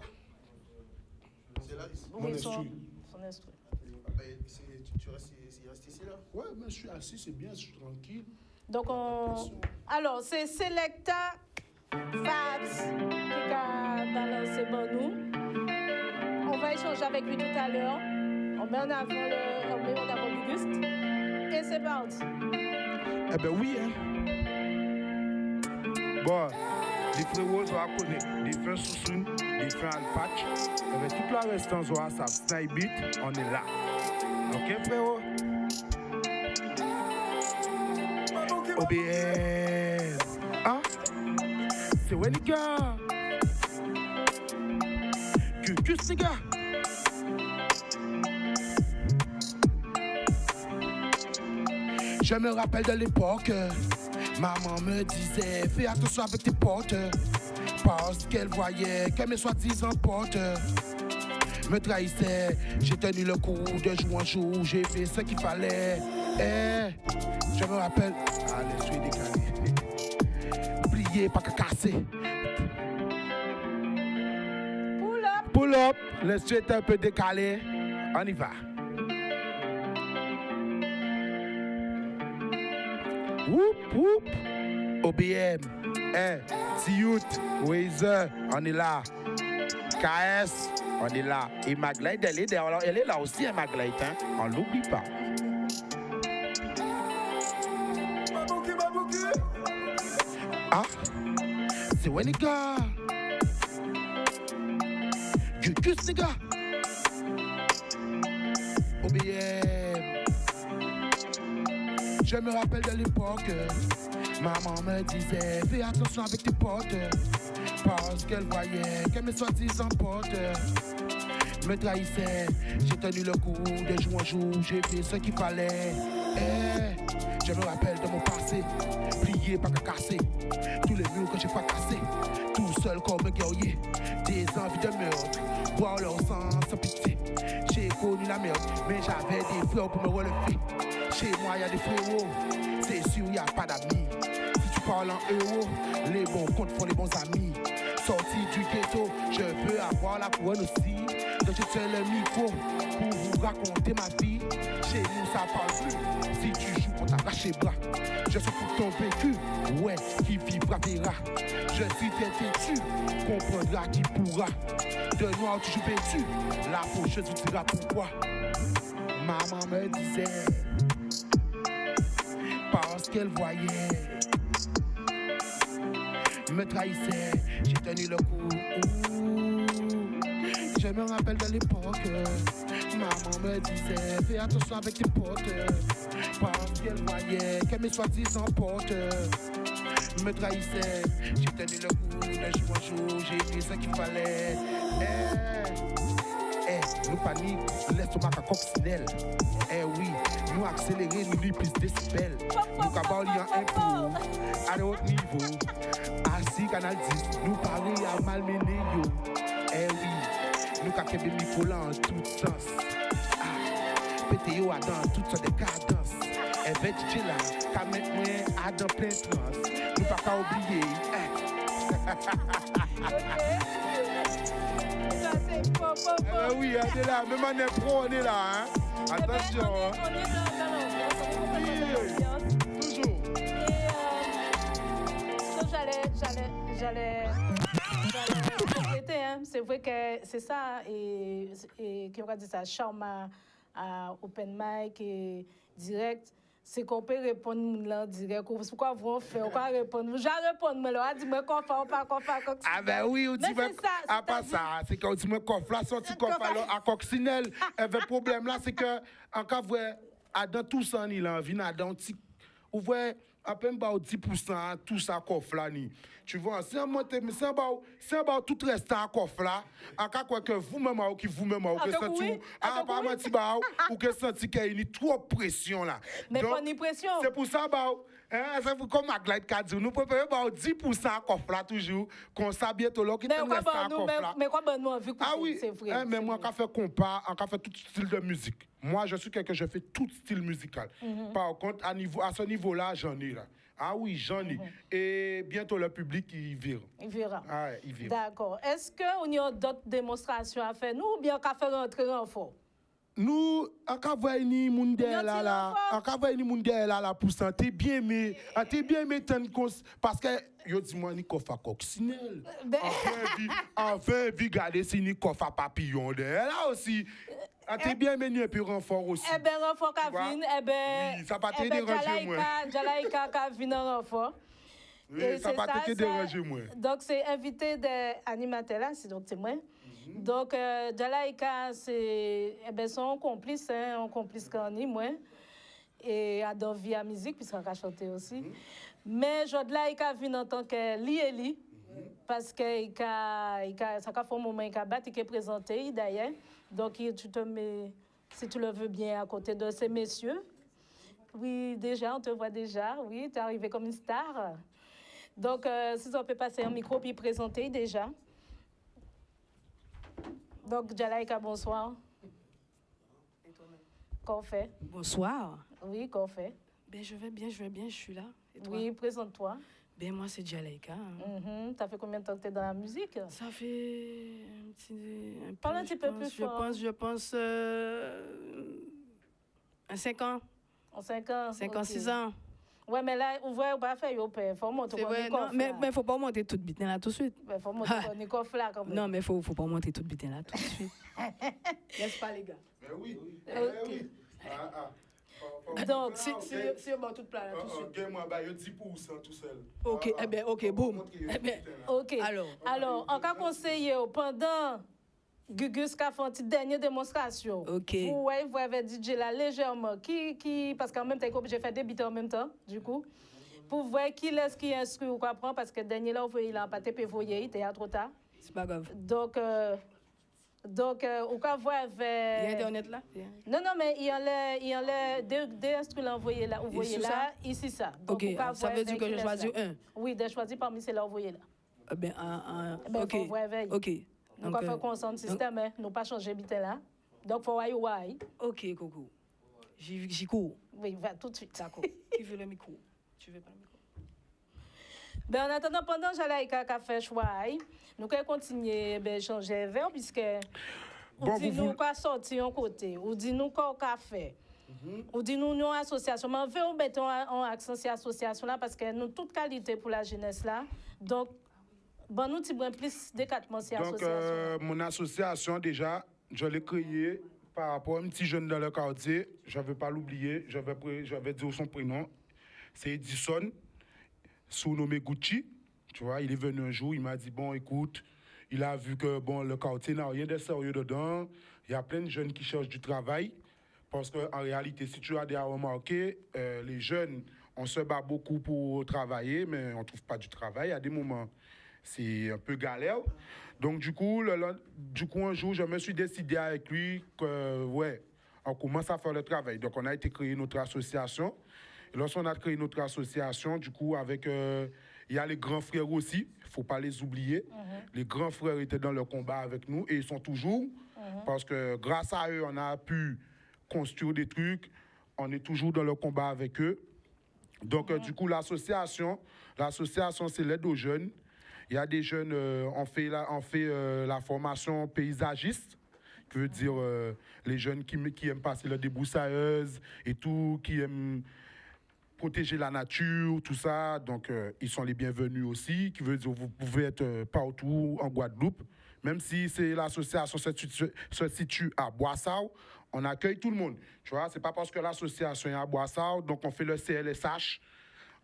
C'est là ici. Oui, son instru. Tu restes ici là? Ouais, mais je suis assis, c'est bien, je suis tranquille. Donc alors c'est Selecta Fabs qui a balancé nous. On va échanger avec lui tout à l'heure. On met en avant Auguste. Et c'est parti. Eh ben oui, hein. Bon, les frérots, on connaît. Les frères Sousoun, les frères Alpatch. Avec toute la restance, on a ça. Snipe beat, on est là. Ok, frérot? OBS. Hein? C'est ouais, les gars. Juste les gars. Je me rappelle de l'époque, maman me disait fais attention avec tes potes, parce qu'elle voyait que mes soi-disant potes me trahissaient. J'ai tenu le coup de jour en jour, j'ai fait ce qu'il fallait. Je me rappelle, allez, je suis décalé. Oubliez, pas qu'à casser. Pull up, le street est un peu décalé. On y va. Whoop, whoop. OBM, T-Youth, Weezer, on est là. KS, on est là. Et Maglite, elle est là aussi, hein, Maglite, hein. On l'oublie pas. Ah, c'est ouais, les gars. Juste les gars. OBM. Je me rappelle de l'époque, maman me disait fais attention avec tes potes, parce qu'elle voyait que mes soi-disant potes me trahissaient. J'ai tenu le coup de jour en jour, j'ai fait ce qu'il fallait. Je me rappelle de mon passé, plié pas qu'à casser, tous les murs que j'ai pas cassés, tout seul comme un guerrier, des envies de meurtre, boire leur sang sans pitié. J'ai connu la merde, mais j'avais des fleurs pour me relever. Chez moi, y a des frérots, c'est sûr, y a pas d'amis. Si tu parle en euros. Les bons comptes font les bons amis. Sorti du ghetto, je veux avoir la couronne aussi. Donc je tiens le micro pour vous raconter ma vie. Chez nous ça parle plus. Si tu joues on t'arrache les bras. Je suis pour ton vécu, ouais, qui vivra verra. Je suis très têtu, comprendra qui pourra. De noir toujours vêtu, la faucheuse vous dira pourquoi. Maman me disait, parce qu'elle voyait, me trahissait, j'ai tenu le coup. Je me rappelle de l'époque, maman me disait, fais attention avec tes potes, parce qu'elle voyait que mes soi-disant potes me trahissait, j'ai tenu le coup, de jour en jour, j'ai fait ce qu'il fallait. Nous panique, l'estomac à coccinelle. Oui, nous accélérer, nous lui plus décibels. Nous cabali en impôt, à haut niveau. Assis Canal 10, nous paris à malmener yo. Oui, nous caquer des micros là en tout sens. Pété yo à dans toutes sortes de cadences. Avec DJ là, qu'à mettre moi à dans plein trans. Nous pas qu'à oublier. Oui, on est là, même on est pro, on est là, hein. Attention, on est dans l'ambiance. Toujours. Et j'allais compléter, hein. C'est vrai que c'est ça, et qui va dire ça, charme à open mic et direct. C'est qu'on peut répondre là direct. Pourquoi vous faites? On peut répondre. Je réponds, mais là, dis-moi qu'on fait ou pas qu'on fait. Ah ben oui, on dit moi à part ça, c'est qu'on dit moi qu'on fait là, sorti qu'on fait là à coccinelle. Le problème là, c'est que en cas où dans tout ça, il a envie dans petit ou voyez à peine 10% tout ça coffre là ni. Tu vois, c'est un monté mais c'est un tout reste à coffre là. En cas quoi que vous-même que senti pas menti ou que senti qu'il y a trop pression là. Mais pas ni pression. C'est pour ça c'est comme Maglite qu'a dit nous préférons 10% à coffre là toujours qu'on s'habille tout là qui reste à coffre là. Mais quoi ben nous envie oui, c'est vrai. Mais moi quand fait compas, quand fait tout style de musique. Moi je suis quelqu'un je fais tout style musical. Par contre à ce niveau là j'en ai là. Ah oui, j'en ai. Et bientôt le public il verra. Il verra. Ah, il verra. D'accord. Est-ce qu'on y a d'autres démonstrations à faire nous ou bien qu'à faire rentrer en fort? Nous, en cas voir ni monde là, en cas voir ni monde là pour santé bien mais parce que yo dis moi ni kofa coccinelle. Enfin vi garder si ni kofa papillon là aussi. T'es bien mené un peu renfort aussi. Eh ben renfort Kavin, oui, ça pas te déranger moi. Jalaïka Kavin en renfort. Oui, ça pas te déranger moi. Donc c'est invité des animateurs là, c'est donc c'est moi. Donc Jalaïka c'est son complice un complice Kani moi et adore via musique puisqu'on a chanté aussi. Mais Jodlaïka vient en tant que Lieli parce que ça a fait un moment il a battu qui est présenté d'ailleurs. Donc, tu te mets, si tu le veux bien, à côté de ces messieurs. Oui, déjà, on te voit déjà. Oui, tu es arrivé comme une star. Donc, si on peut passer un micro puis présenter déjà. Donc, Jalaïka, bonsoir. Et toi-même? Qu'on fait? Bonsoir. Oui, qu'on fait? Ben, je vais bien, je suis là. Et toi? Oui, présente-toi. Ben, moi, c'est Jalaïka. Ça fait combien de temps que tu es dans la musique? Ça fait Parle un petit peu plus fort. Je pense, en 5 ans. En 5 ans? 5 ans, 6 ans. Ouais, mais là, on va pas faire au père. Faut monter au non, mais faut pas monter toute bite là tout de suite. Mais faut monter au Nicof là quand même. Non, mais faut pas monter toute bite là tout de suite. N'est-ce pas, les gars? Mais oui. Oui. Donc, si on bat toute plat là tout de suite. Moi, il y a 10% tout seul. OK, OK, boum. OK. Alors, en cas conseiller pendant Gugus qui a fait une petite dernière démonstration. OK. Vous avez DJ là légèrement qui parce qu'en même temps j'ai fait débuter en même temps du coup. Pour voir qui est-ce qui inscrit ou quoi prendre parce que dernier là il a pas été voyer, il était trop tard. C'est pas grave. Donc au cas vous avez il y a internet là? Non mais il y a deux instruments envoyés là, vous voyez là, ici ça. Donc, OK, ça veut dire que je choisis un. Oui, de choisir parmi ceux là envoyés là. OK. OK. Nous pas faire consent système, nous pas changer bitin là. Donc faut why. OK, Coco. J'y cours. Oui, va tout de suite. D'accord. Qui veut le micro? Tu veux pas le micro? Ben, en attendant, pendant que j'allais à faire choix, nous allons continuer à changer vers puisque Bon, dit nous quoi sortir en côté, ou dit nous quoi café. Ou dit nous une association, mais on veut mettre en accent sur l'association là parce que nous toute qualité pour la jeunesse là. Donc bon nous avons plus d'écartement sur l'association. Donc mon association déjà, je l'ai créée par rapport à un petit jeune dans le quartier, je ne vais pas l'oublier, je vais dire son prénom. C'est Edison, surnommé Gucci. Tu vois, il est venu un jour, il m'a dit bon écoute, il a vu que bon le quartier n'a rien de sérieux dedans. Il y a plein de jeunes qui cherchent du travail. Parce qu'en réalité, si tu as déjà remarqué, les jeunes, on se bat beaucoup pour travailler, mais on ne trouve pas du travail. À des moments, c'est un peu galère. Donc, du coup, un jour, je me suis décidé avec lui que, ouais, on commence à faire le travail. Donc, on a été créer notre association. Et lorsqu'on a créé notre association, du coup, avec... il y a les grands frères aussi, il ne faut pas les oublier. Les grands frères étaient dans le combat avec nous et ils sont toujours. Parce que grâce à eux, on a pu construire des trucs. On est toujours dans le combat avec eux. Donc, du coup, l'association, c'est l'aide aux jeunes. Il y a des jeunes, on fait la formation paysagiste, qui veut dire les jeunes qui aiment passer la débroussailleuse et tout, qui aiment protéger la nature, tout ça. Donc, ils sont les bienvenus aussi, qui veut dire vous pouvez être partout en Guadeloupe. Même si l'association se situe à Boissau, on accueille tout le monde. Tu vois, c'est pas parce que l'association est à Boissau, donc on fait le CLSH.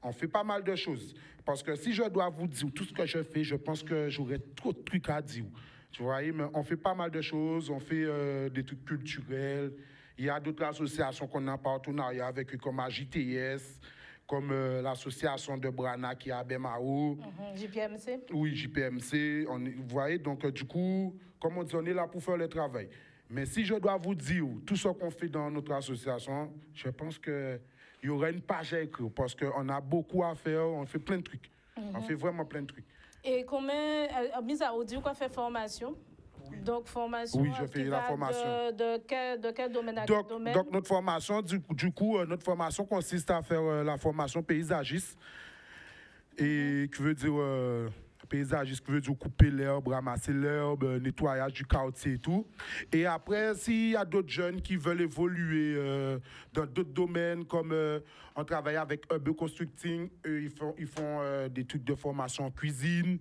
On fait pas mal de choses. Parce que si je dois vous dire tout ce que je fais, je pense que j'aurais trop de trucs à dire. Tu vois, mais on fait pas mal de choses. On fait des trucs culturels. Il y a d'autres associations qu'on a en partenariat avec eux, comme AJTS, comme l'association de Brana qui est à Bemao. JPMC? Oui, JPMC. Vous voyez, donc du coup, comme on dit, on est là pour faire le travail. Mais si je dois vous dire tout ce qu'on fait dans notre association, je pense qu'il y aura une page à écrire parce qu'on a beaucoup à faire, on fait plein de trucs. On fait vraiment plein de trucs. Et comment, mis à audio, quoi fait formation? Donc, formation. Oui, je fais la formation. De quel domaine à quel domaine? Donc, notre formation, notre formation consiste à faire la formation paysagiste. Et qui veut dire paysagiste, qui veut dire couper l'herbe, ramasser l'herbe, nettoyage du quartier et tout. Et après, s'il y a d'autres jeunes qui veulent évoluer dans d'autres domaines, comme on travaille avec Urban Constructing, eux, ils font des trucs de formation en cuisine.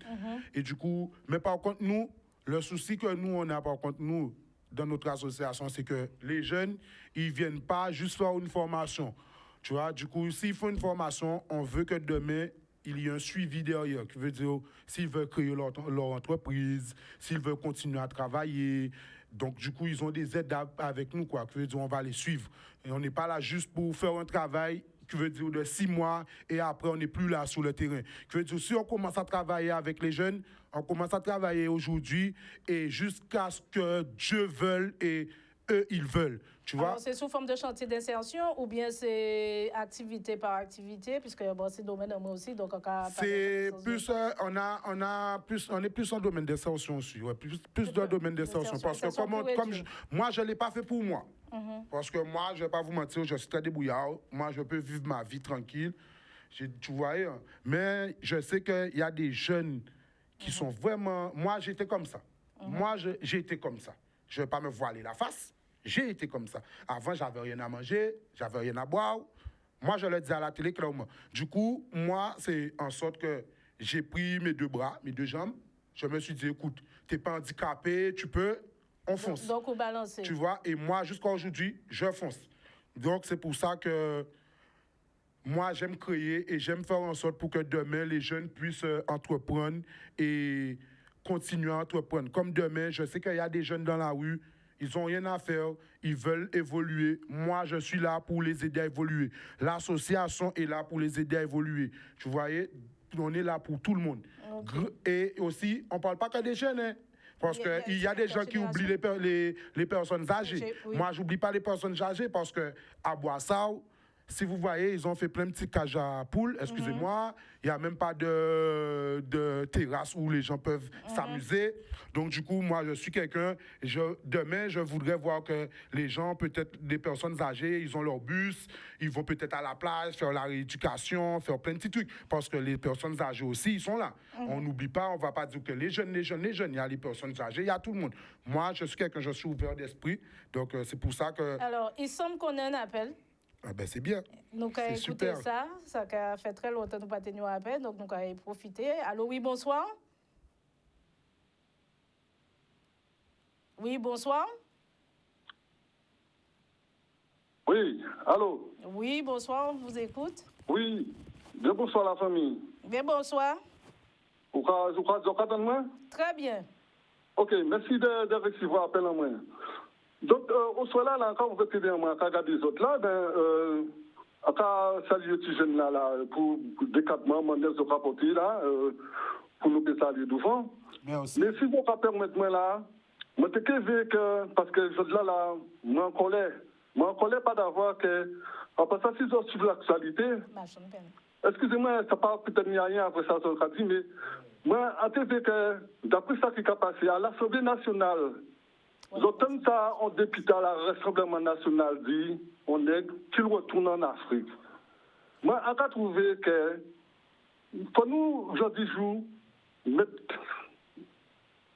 Et du coup, mais par contre, nous, le souci que nous, on a par contre, nous, dans notre association, c'est que les jeunes, ils viennent pas juste faire une formation. Tu vois, du coup, s'ils font une formation, on veut que demain, il y ait un suivi derrière, qui veut dire s'ils veulent créer leur entreprise, s'ils veulent continuer à travailler. Donc, du coup, ils ont des aides avec nous, quoi, qui veut dire on va les suivre. Et on n'est pas là juste pour faire un travail qui veut dire de 6 mois et après, on n'est plus là sur le terrain. Qui veut dire si on commence à travailler avec les jeunes, on commence à travailler aujourd'hui et jusqu'à ce que Dieu veuille et eux, ils veulent. Tu vois? Alors, c'est sous forme de chantier d'insertion ou bien c'est activité par activité, puisque bon, c'est domaine moi aussi, donc c'est plus, on est plus en domaine d'insertion aussi, ouais, plus dans le domaine d'insertion. Parce que moi, je ne l'ai pas fait pour moi. Parce que moi, je ne vais pas vous mentir, je suis très débrouillard. Moi, je peux vivre ma vie tranquille. Tu vois, mais je sais qu'il y a des jeunes qui sont vraiment... Moi, j'étais comme ça. Moi, j'ai été comme ça. Je ne vais pas me voiler la face. J'ai été comme ça. Avant, j'avais rien à manger, j'avais rien à boire. Moi, je le dis à la télé clairement. Du coup, moi, c'est en sorte que j'ai pris mes 2 bras, mes 2 jambes. Je me suis dit, écoute, tu n'es pas handicapé, tu peux, on fonce. Donc, on balance. Tu vois, et moi, jusqu'à aujourd'hui, je fonce. Donc, c'est pour ça que moi, j'aime créer et j'aime faire en sorte pour que demain, les jeunes puissent entreprendre et continuer à entreprendre. Comme demain, je sais qu'il y a des jeunes dans la rue, ils n'ont rien à faire, ils veulent évoluer. Moi, je suis là pour les aider à évoluer. L'association est là pour les aider à évoluer. Tu voyez, on est là pour tout le monde. Et aussi, on ne parle pas que des jeunes, hein, parce qu'il y a des gens qui oublient les personnes âgées. Oui. Moi, je n'oublie pas les personnes âgées parce qu'à Boissau, si vous voyez, ils ont fait plein de petits cages à poules, excusez-moi. Il n'y a même pas de terrasse où les gens peuvent s'amuser. Donc, du coup, moi, je suis quelqu'un, demain, je voudrais voir que les gens, peut-être des personnes âgées, ils ont leur bus, ils vont peut-être à la plage, faire la rééducation, faire plein de petits trucs. Parce que les personnes âgées aussi, ils sont là. On n'oublie pas, on ne va pas dire que les jeunes, il y a les personnes âgées, il y a tout le monde. Moi, je suis quelqu'un, je suis ouvert d'esprit. Donc, c'est pour ça que... Alors, il semble qu'on ait un appel. Ah ben, c'est bien. Nous avons écouté ça. Ça a fait très longtemps que nous n'avons pas tenu un appel. Donc, nous avons profité. Allô, oui, bonsoir. Oui, bonsoir. Oui, allô? Oui, bonsoir, on vous écoute. Oui, bien bonsoir la famille. Bien bonsoir. Vous entendez moi? Très bien. Ok, merci de recevoir l'appel en moi. Donc, au soir là, quand vous êtes aidé moi, quand regarder les autres là, quand saluer les jeunes là, pour décadement, mon de rapporter là, pour nous saluer devant. Mais si vous pouvez permettre moi là, moi te que parce que je là, moi en colère pas d'avoir que, après ça, si je suis l'actualité, excusez-moi, ça parle peut-être rien après ça, ça dit, mais moi, en TV que, d'après ça qui est passé à l'Assemblée nationale, j'entends ça en député à la Rassemblement national dit, on est qu'il retourne en Afrique. Moi, on a trouvé que, pour nous, aujourd'hui,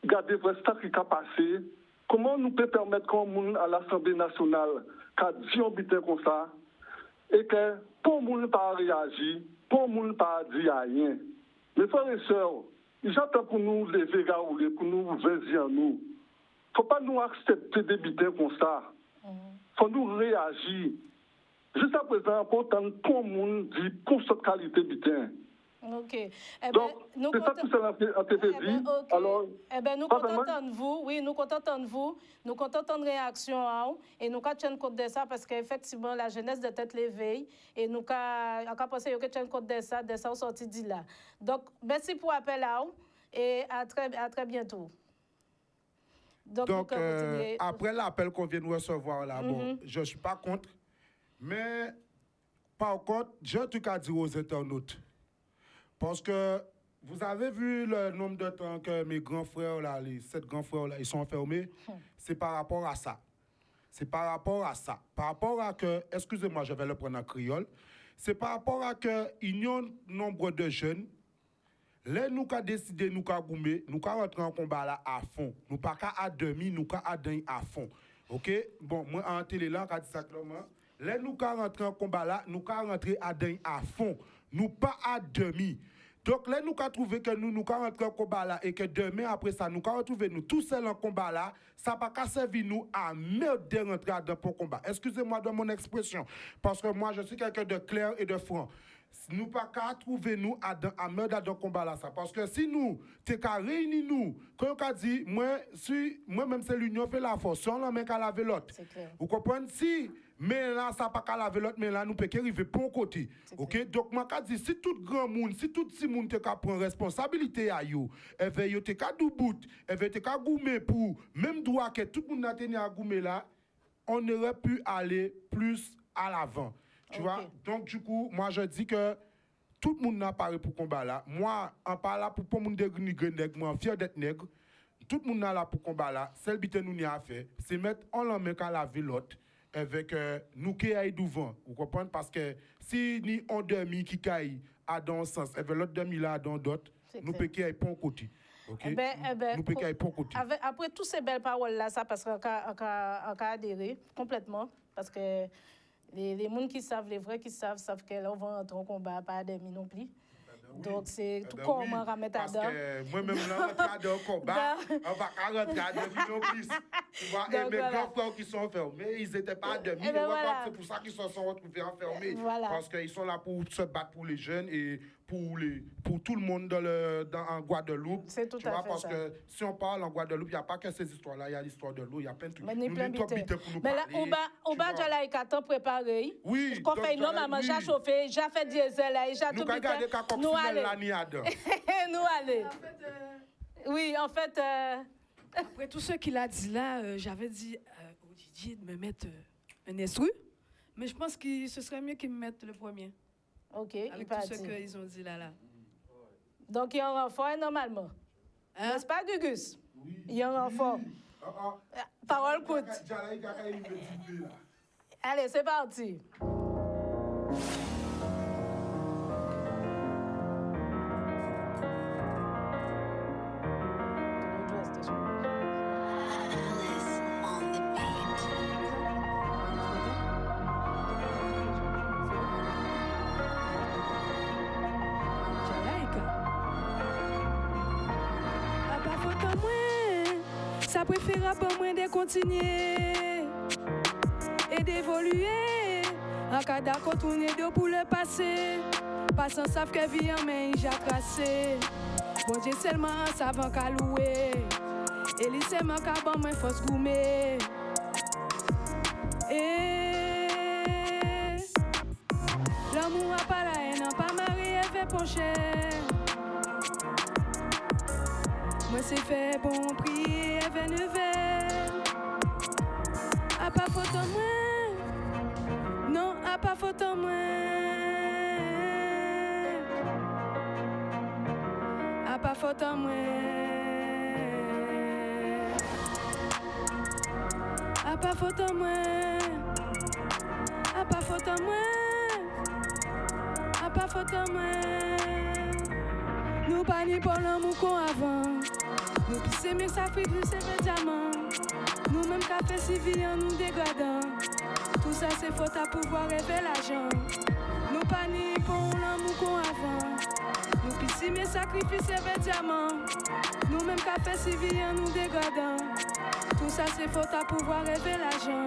garder ça qui est passé, comment nous peut permettre qu'on à l'Assemblée nationale, qu'a dit on bite comme ça, et que pour le monde pas réagir, pour le monde pas dire rien. Mes frères et sœurs, j'attends pour nous lever garouler, pour nous veiller nous. Faut pas nous accepter des bitins comme ça. Faut nous réagir. Jusqu'à présent, pourtant, tout le monde dit pour cette qualité bitin. Ok. Donc, c'est ça tout ça en TV dit. Alors, nous contentons de vous. Oui, nous contentons de vous. Nous contentons de réaction. Et nous avons compte de ça parce qu'effectivement, la jeunesse de tête l'éveil. Et nous avons pensé que nous avons compte de ça au sorti de là. Donc, merci pour l'appel. Et à très bientôt. Donc après l'appel qu'on vient de recevoir là, bon, je ne suis pas contre. Mais, par contre, j'ai un truc à dire aux internautes. Parce que vous avez vu le nombre de temps que mes grands frères, là, les 7 grands frères, là, ils sont enfermés. C'est par rapport à ça. C'est par rapport à ça. Par rapport à que, excusez-moi, je vais le prendre en créole. C'est par rapport à que, il y a un nombre de jeunes. Là, nous avons décidé, nous avons goumé, nous avons rentré en combat là à fond. Nous pas à demi, nous avons à fond. OK? Bon, moi, en télé là, je dis ça clairement. Là, nous avons rentré en combat là, nous avons rentré à fond. Nous pas à demi. Donc là, nous avons trouvé que nous avons rentré en combat là et que demain, après ça, nous avons retrouvé nous tous seuls en combat là. Ça n'a pas servi nous à merde de rentrer dans le combat. Excusez-moi de mon expression. Parce que moi, je suis quelqu'un de clair et de franc. Nous pas qu'à trouver nous à merde dans le combat là ça parce que si nous t'es qu'à réunir nous quand on dit moi même c'est l'union fait la force on l'en qu'à laver l'autre vous comprenez si mais là ça pas qu'à laver l'autre mais là nous peut arriver pour un côté OK donc moi qu'a dit si tout grand monde si tout petit monde t'es qu'à prendre responsabilité à yo et veut yo t'es qu'à doubout et veut t'es qu'à goumer pour même droit que tout le monde a tenu à goumer là on aurait pu aller plus à l'avant. Tu vois? Donc, du coup, moi, je dis que tout le monde n'a pas pour combat là. Moi, en parlant pour le monde de nègre, moi, fier d'être nègre. Tout le monde n'a là pour combat là. Celle que nous n'y a fait, c'est mettre en l'en qu'à laver l'autre avec nous qui aille devant. Vous comprenez? Parce que si ni on demi qui caille à dans un sens, et l'autre demi là dans d'autres, nous peut qu'il aille pour un côté. OK? Nous peut qu'il aille pour un côté. Après toutes ces belles paroles là, ça parce qu'on a adhéré complètement. Parce que les gens qui savent, les vrais qui savent que là, on va entrer en combat, pas des non plus. Donc, c'est tout comment remettre à dedans. Parce que moi-même, là, on dans le combat, on va pas rentrer à demi non plus. Tu vois, et mes grands frères qui sont enfermés, ils n'étaient pas à demi. C'est pour ça qu'ils se sont retrouvés enfermés. Parce qu'ils sont là pour se battre pour les jeunes et pour tout le monde en Guadeloupe. C'est tout tu à vois, fait parce ça. que si on parle en Guadeloupe, il n'y a pas que ces histoires-là. Il y a l'histoire de l'eau, il y a plein de trucs. Mais nous sommes mais là, on va déjà là, il y a temps préparé. Oui. Qu'on fait non, maman, j'ai chauffé, j'ai fait diesel là, j'ai tout mis. Nous allons. Nous allons. Oui, en fait. Après tout ce qu'il a dit là, j'avais dit au Didier de me mettre un instru. Mais je pense que ce serait mieux qu'ils me mettent le premier. OK, avec tout ce qu'ils ont dit là. Donc, il y a un renfort normalement. Hein? N'est-ce pas, Gugus? Oui. Il y a un renfort. Parole coûte. Allez, c'est parti. Ça préférera pas moins de continuer et d'évoluer. En cas d'accord, tourner deux pour le passé. Passant savent que vie en main, j'ai tracé. Bon Dieu seulement en savant qu'à louer. Et lycément qu'à bon moins force gourmet. Et l'amour a pas la haine, pas marié, fait pencher. Moi c'est fait bon prier, fait nouvelle. A pas faute en moi. Non, a pas faute en moi. A pas faute en moi. A pas faute en moi. A pas faute en moi. A pas faute en moi. Nous pas ni pour l'amour qu'on avant. Nous pisser mes sacrifices et diamants. Nous même café civil en nous dégradant. Tout ça c'est faute à pouvoir rêver l'argent. Nous pas ni pour l'amour qu'on avant. Nous pisser mes sacrifices et diamants. Nous même café civil en nous dégradant. Tout ça c'est faute à pouvoir rêver l'argent.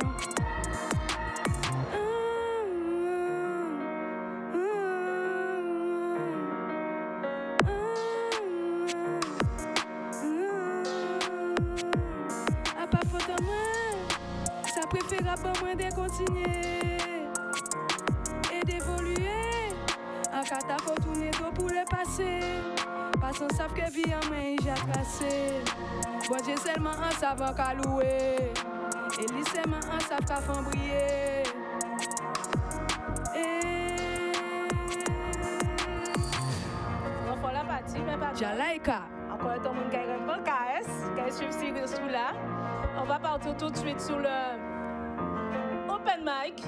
Pas moins de continuer et d'évoluer. En cas d'accord, tourner dos pour le passé. Passant savent que vie en main, j'ai tracé. Bon Dieu seulement en savant qu'à louer. Et lycément en savent qu'à faire briller. On fait la partie, mais pas Jalaika. Encore un monde qui a un bon KS, qui suit sous là. On va partir tout de suite sur le open mic.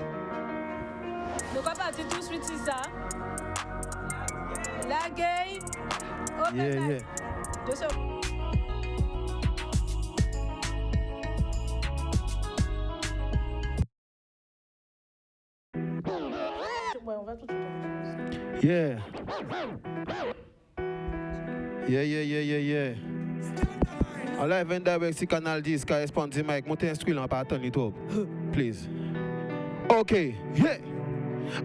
Donc on va partir tout de suite sur ça. La game. Open mic. 2 secondes. Ouais, on va tout de suite. Yeah. En live and direct sur Canal 10, correspondant Mike, montez instruit là, pas attendre trop. Please. OK, yeah.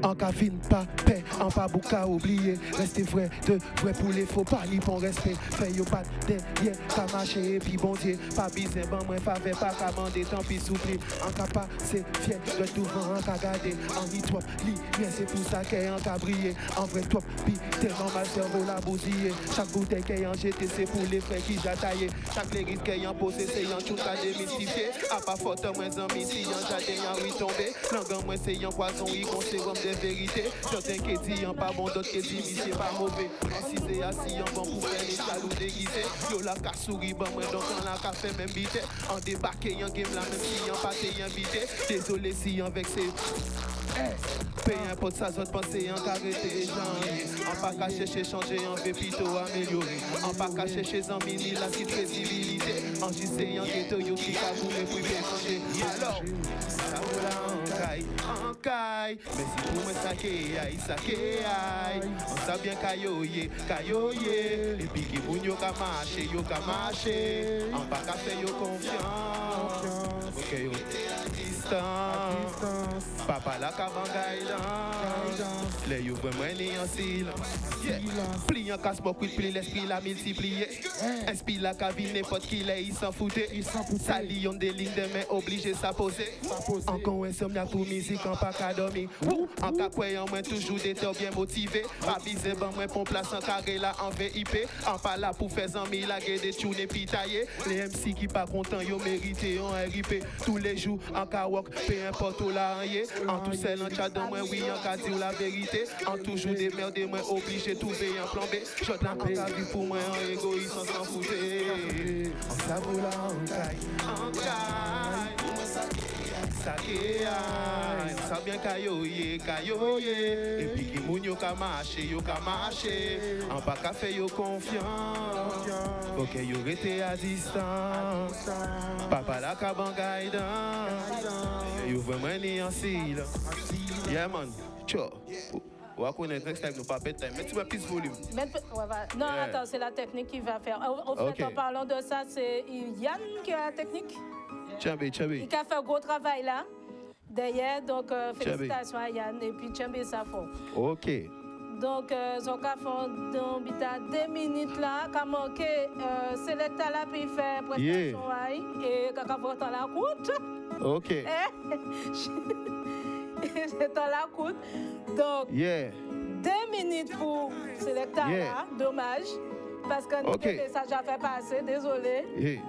En cas fin pas paix, en pas bouca oublié. Restez vrai, de vrai pour les faux pas, ni bon respect. Fait yo pas derrière, pas marcher, et puis bon Dieu. Pas bizin, bon moins faveur, pas commander, tant pis souffler. En cas pas, c'est fier, de tout vent, en cas garder. En lit trop, bien c'est pour ça qu'est en cas briller. En vrai trop, puis tellement mal cerveau la bousiller. Chaque bouteille qu'est en jeté, c'est pour les frères qui j'attaillé. Chaque l'église qu'est en posé, c'est en tout à démystifier. A pas faute, moins en midi, en jardin, en oui tombé. Langue, moins c'est en poison, oui, conséquent. De vérité, certains qui disent pas bon, d'autres qui disent c'est pas mauvais. Si c'est assis en bon pour faire les jaloux déguisés, yo la ka souris, bon moi donc on a ka fait même bité. En débarqué en game là même si en pas t'es invité. Désolé si en vexé. Paye un pot ça zone penser en carrété les gens. En pas qu'à chercher changer, en fait plutôt améliorer. En pas qu'à chercher en mini la petite crédibilité. En j'essaie en ghetto yo qui ka vous me priver changer. Alors, ça roule en caille. Mais si pour moi ça qu'est aïe. On sait bien kayoye. Et puis qui moun yo ka marcher. En pas qu'à faire yo confiance. Ok yo. Distance. Papa la kabangay dans. Les yo vraiment ni en silence. Pli en casse pour pli l'esprit la multiplier. Inspire la cabine n'importe qui les il s'en foutait. Ça lion des lignes de main obligé ça poser. Encore insomnia pour musique en pas qu'à dormir. En cas croyant moins toujours des temps bien motivé. Pas biser ban moins pour place en carré là en VIP. En pas là pour faire amis la guerre des tournées pitaillé. Les MC qui pas content yo mérité en RIP. Tous les jours en cas walk peu importe où la rien. En tout seul, en chat de moi, oui, en cas dire la vérité. En toujours des merdes, moi obligé de trouver un plan B. Je t'en en ta vie pour moi, en égoïste, sans s'en foutre. En savoure là, en caille. En caille. Ça bien kayoye. Et puis qui moun yo ka marcher. En pas ka fait yo confiance. Ok, yo rete à distance. Papa la ka ban guidance. Yo vraiment ni en style. Yeah man, ciao. On va connaître next time, nous pas pète time. Mets tu plus volume. Non, attends, c'est la technique qui va faire. Au fait, en parlant de ça, c'est Yann qui a la technique. Tchabé. Il a fait un gros travail là. Derrière, donc félicitations à Yann et puis Tchabé Safo. Ok. Donc, son cas font dans 2 minutes là, qu'a manqué, Selecta là, puis fait prestation et qu'a fait dans la route. Ok. C'est dans la route. Donc, 2 minutes pour Selecta là, dommage. Parce que notre message a fait passer, désolé.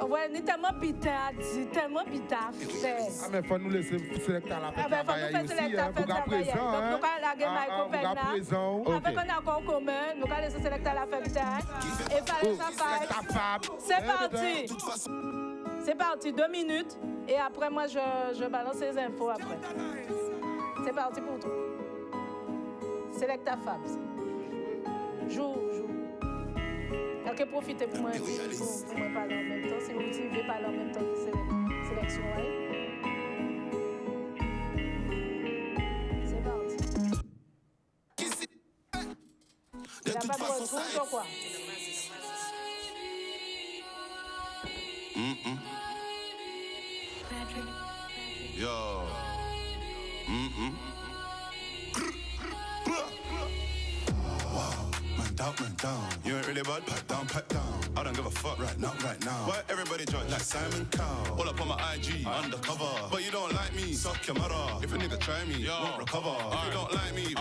Ouais, ni tellement pita à dire, tellement pita à faire. Ah, mais faut nous laisser Selecta la faire travailler aussi. Donc, nous allons laguer Michael Penna. Avec un accord commun, nous allons laisser Selecta la faire pita. Et fallait ça faire. C'est parti. C'est parti, 2 minutes. Et après, moi, je balance les infos après. C'est parti pour toi. Selecta Fabs. Joue. Ok, profitez pour moi parler en même temps. Si vous voulez parler en même temps que sélection. C'est parti. Il n'a pas de retour, quoi. Yo. Man down. You ain't really bad, pack down. I don't give a fuck right now. Why everybody judge like Simon Cowell? All up on my IG, undercover. But you don't like me, suck your mother. If a nigga try me, won't recover. If you don't like me,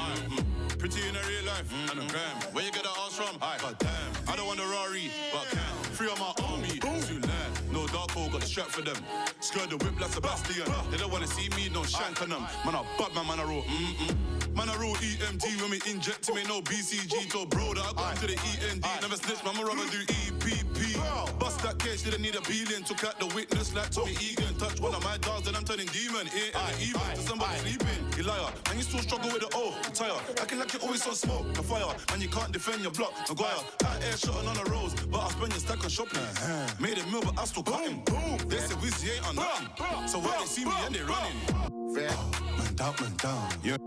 pretty in a real life, and a gram. Where you get that ass from? God damn. I don't want a Rari, but can. Free on my army, too loud. No dark hole, got the strap for them. Skirt the whip like Sebastian. They don't wanna see me, no shank on them. Man, I bad man, I roll. Man, I roll EMD when we inject him, ain't no BCG. Told bro that I got to the END. Never snitch, man, I'ma rather do EPP. Bust that case, didn't need a peeling. Took out the witness like Tommy Egan. Touch one of my dogs, and I'm turning demon. It ain't even to somebody sleeping. You liar, and you still struggle with the O. Retire, acting like you're always on smoke. A fire, and you can't defend your block. Maguire, out air shotting on the roads, but I spend your stack on shopping. Made a meal, but I still cut him. They say Wizzy ain't on nothing. So when they see me, and they running. Man down. Yeah.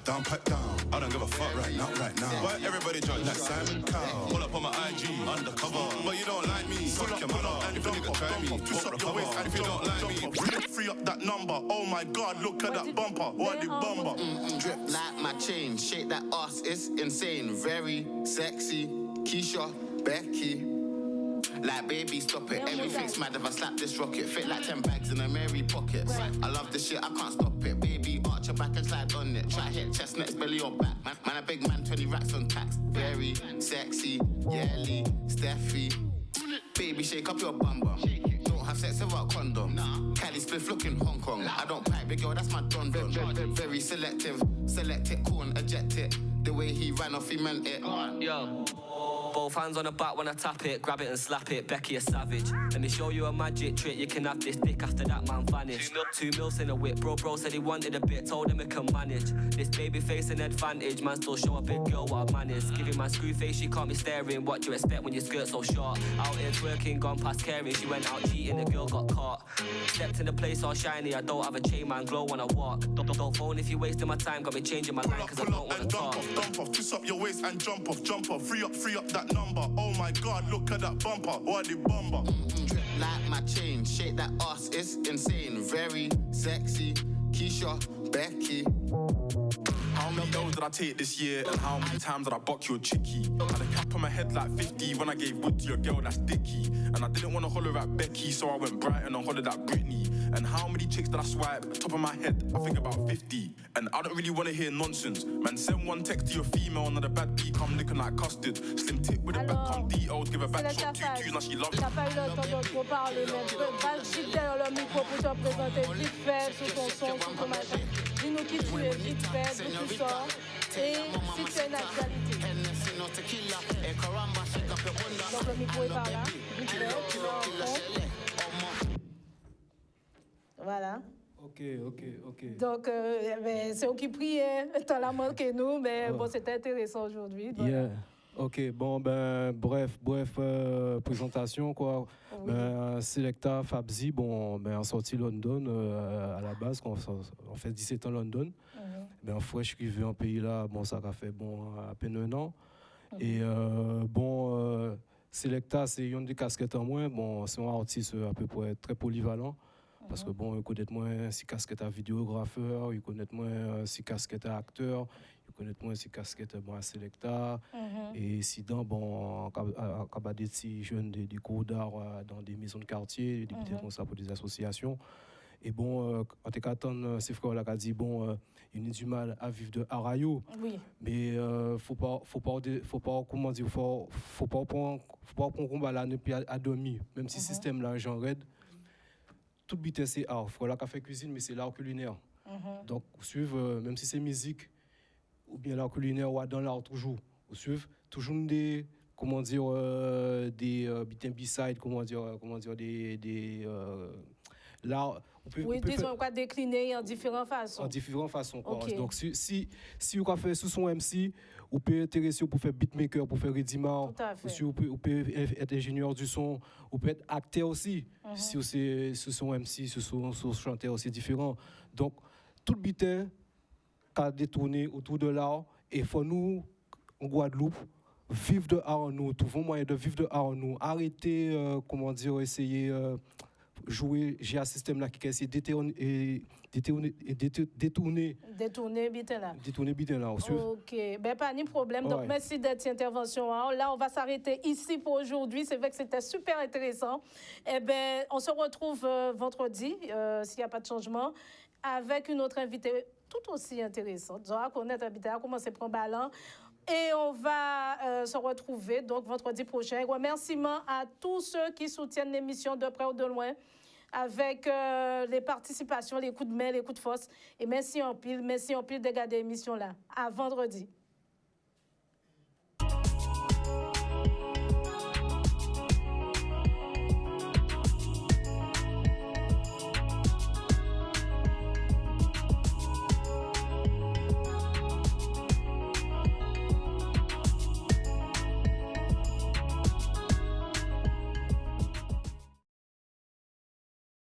Pack down. I don't give a fuck right now. Why everybody judge like Simon Cowell? Pull up on my IG, undercover. But you don't like me, suck your mother. And if a nigga try me, twist up your waist. And if you don't like me, free up that number. Oh my God, look at that bumper. What the bumper? Drip like my chain, shake that ass, it's insane. Very sexy, Keisha, Becky. Like baby, stop it. Everything's mad if I slap this rocket. Fit like 10 bags in a Mary pockets. I love this shit, I can't stop it. Baby, arch your back and slide on it. Try hit chest, next belly or back. Man, a big man, 20 racks on tax. Very sexy, Yelly, Steffi. Baby, shake up your bumper. Don't have sex without condom. Cali spliff looking Hong Kong. I don't pipe, big girl, that's my don. Very selective. Select it, corn, eject it. The way he ran off, he meant it. Yo. Both hands on the back when I tap it, grab it and slap it, Becky a savage. Let me show you a magic trick, you can have this dick after that man vanished. 2 mils in a whip, bro said he wanted a bit, told him he can manage. This baby face an advantage, man still show a big girl what I manage. Giving my screw face, she can't be staring, what do you expect when your skirt so short? Out here twerking, gone past caring, she went out cheating, the girl got caught. Stepped in the place all shiny, I don't have a chain, man, glow when I walk. Don't phone if you're wasting my time, got me changing my line cause I don't wanna talk. Dump off, twist up your waist and jump off, free up that number. Oh my God, look at that bumper, what the bumper. Drip like my chain, shake that ass, it's insane. Very sexy, Keisha, Becky. How many L's did I take this year? And how many times did I buck your chickie? Had a cap on my head like 50 when I gave wood to your girl that's dicky. And I didn't want to holler at Becky, so I went Brighton and hollered at Britney. And how many chicks did I swipe? Top of my head, I think about 50. And I don't really want to hear nonsense. Man, send one text to your female, another bad B come looking like custard. Slim tip with a back, come details, give a back shot, 2-2, now she loves it. T'as pas eu le temps de trop parler, mais va le chic derrière le micro pour te présenter vite fait sur ton son, sur ton machin. vite fait, d'où tu sors et si tu as une actualité. Donc le micro est par là, vite fait, voilà. Ok. Donc, c'est eux qui prient, tant la mort que nous, mais bon, c'était intéressant aujourd'hui. Yeah. Ok, bon, bref, présentation, quoi. Oui. Selecta Fabzi, bon, en sorti London, à la base, on fait 17 ans London. En fois, je suis venu en pays là, bon, ça a fait à peine 1 an. Et Selecta, c'est une des casquettes en moins. Bon, c'est un artiste à peu près très polyvalent. Parce que ils connaissent moins si casquette à vidéographeur, ils connaissent moins si casquette à acteur, ils connaissent moins si casquette à Selecta. Et si dans des petits jeunes des cours d'art dans des maisons de quartier, des petits comme ça pour des associations. Et en tout cas, ces frères là qui dit il y a du mal à vivre de Arayo. Oui. Mais faut pas comment dire, faut pas prendre combat là ne pas à dormir, même si système là genre raide. Tout butin c'est art. Frère là fait cuisine mais c'est l'art culinaire. Donc suivre même si c'est musique ou bien l'art culinaire ou dans l'art toujours. Suivre toujours des comment dire des butin B-side des l'art. Disons quoi décliner en différentes façons. En différentes façons. Okay. Donc si vous faites sous son MC, vous pouvez intéresser pour faire beatmaker, pour faire Redimar, vous pouvez être ingénieur du son, vous pouvez être acteur aussi. Si vous êtes sous son MC, sous son chanteur aussi différent. Donc tout le butin qu'a détourné autour de l'art et faut nous en Guadeloupe vivre de art en nous, trouvons moyen de vivre de art en nous, arrêter essayer jouer, j'ai un système là qui essaie de détourner bitin là. Ok, pas de problème. Donc merci de cette intervention. Là, on va s'arrêter ici pour aujourd'hui. C'est vrai que c'était super intéressant. On se retrouve vendredi, s'il n'y a pas de changement, avec une autre invitée tout aussi intéressante. Zora connaît invitée à commencer à prendre ballon. Et on va se retrouver donc vendredi prochain. Remerciements à tous ceux qui soutiennent l'émission de près ou de loin avec les participations, les coups de main, les coups de force. Et merci en pile de garder l'émission là. À vendredi.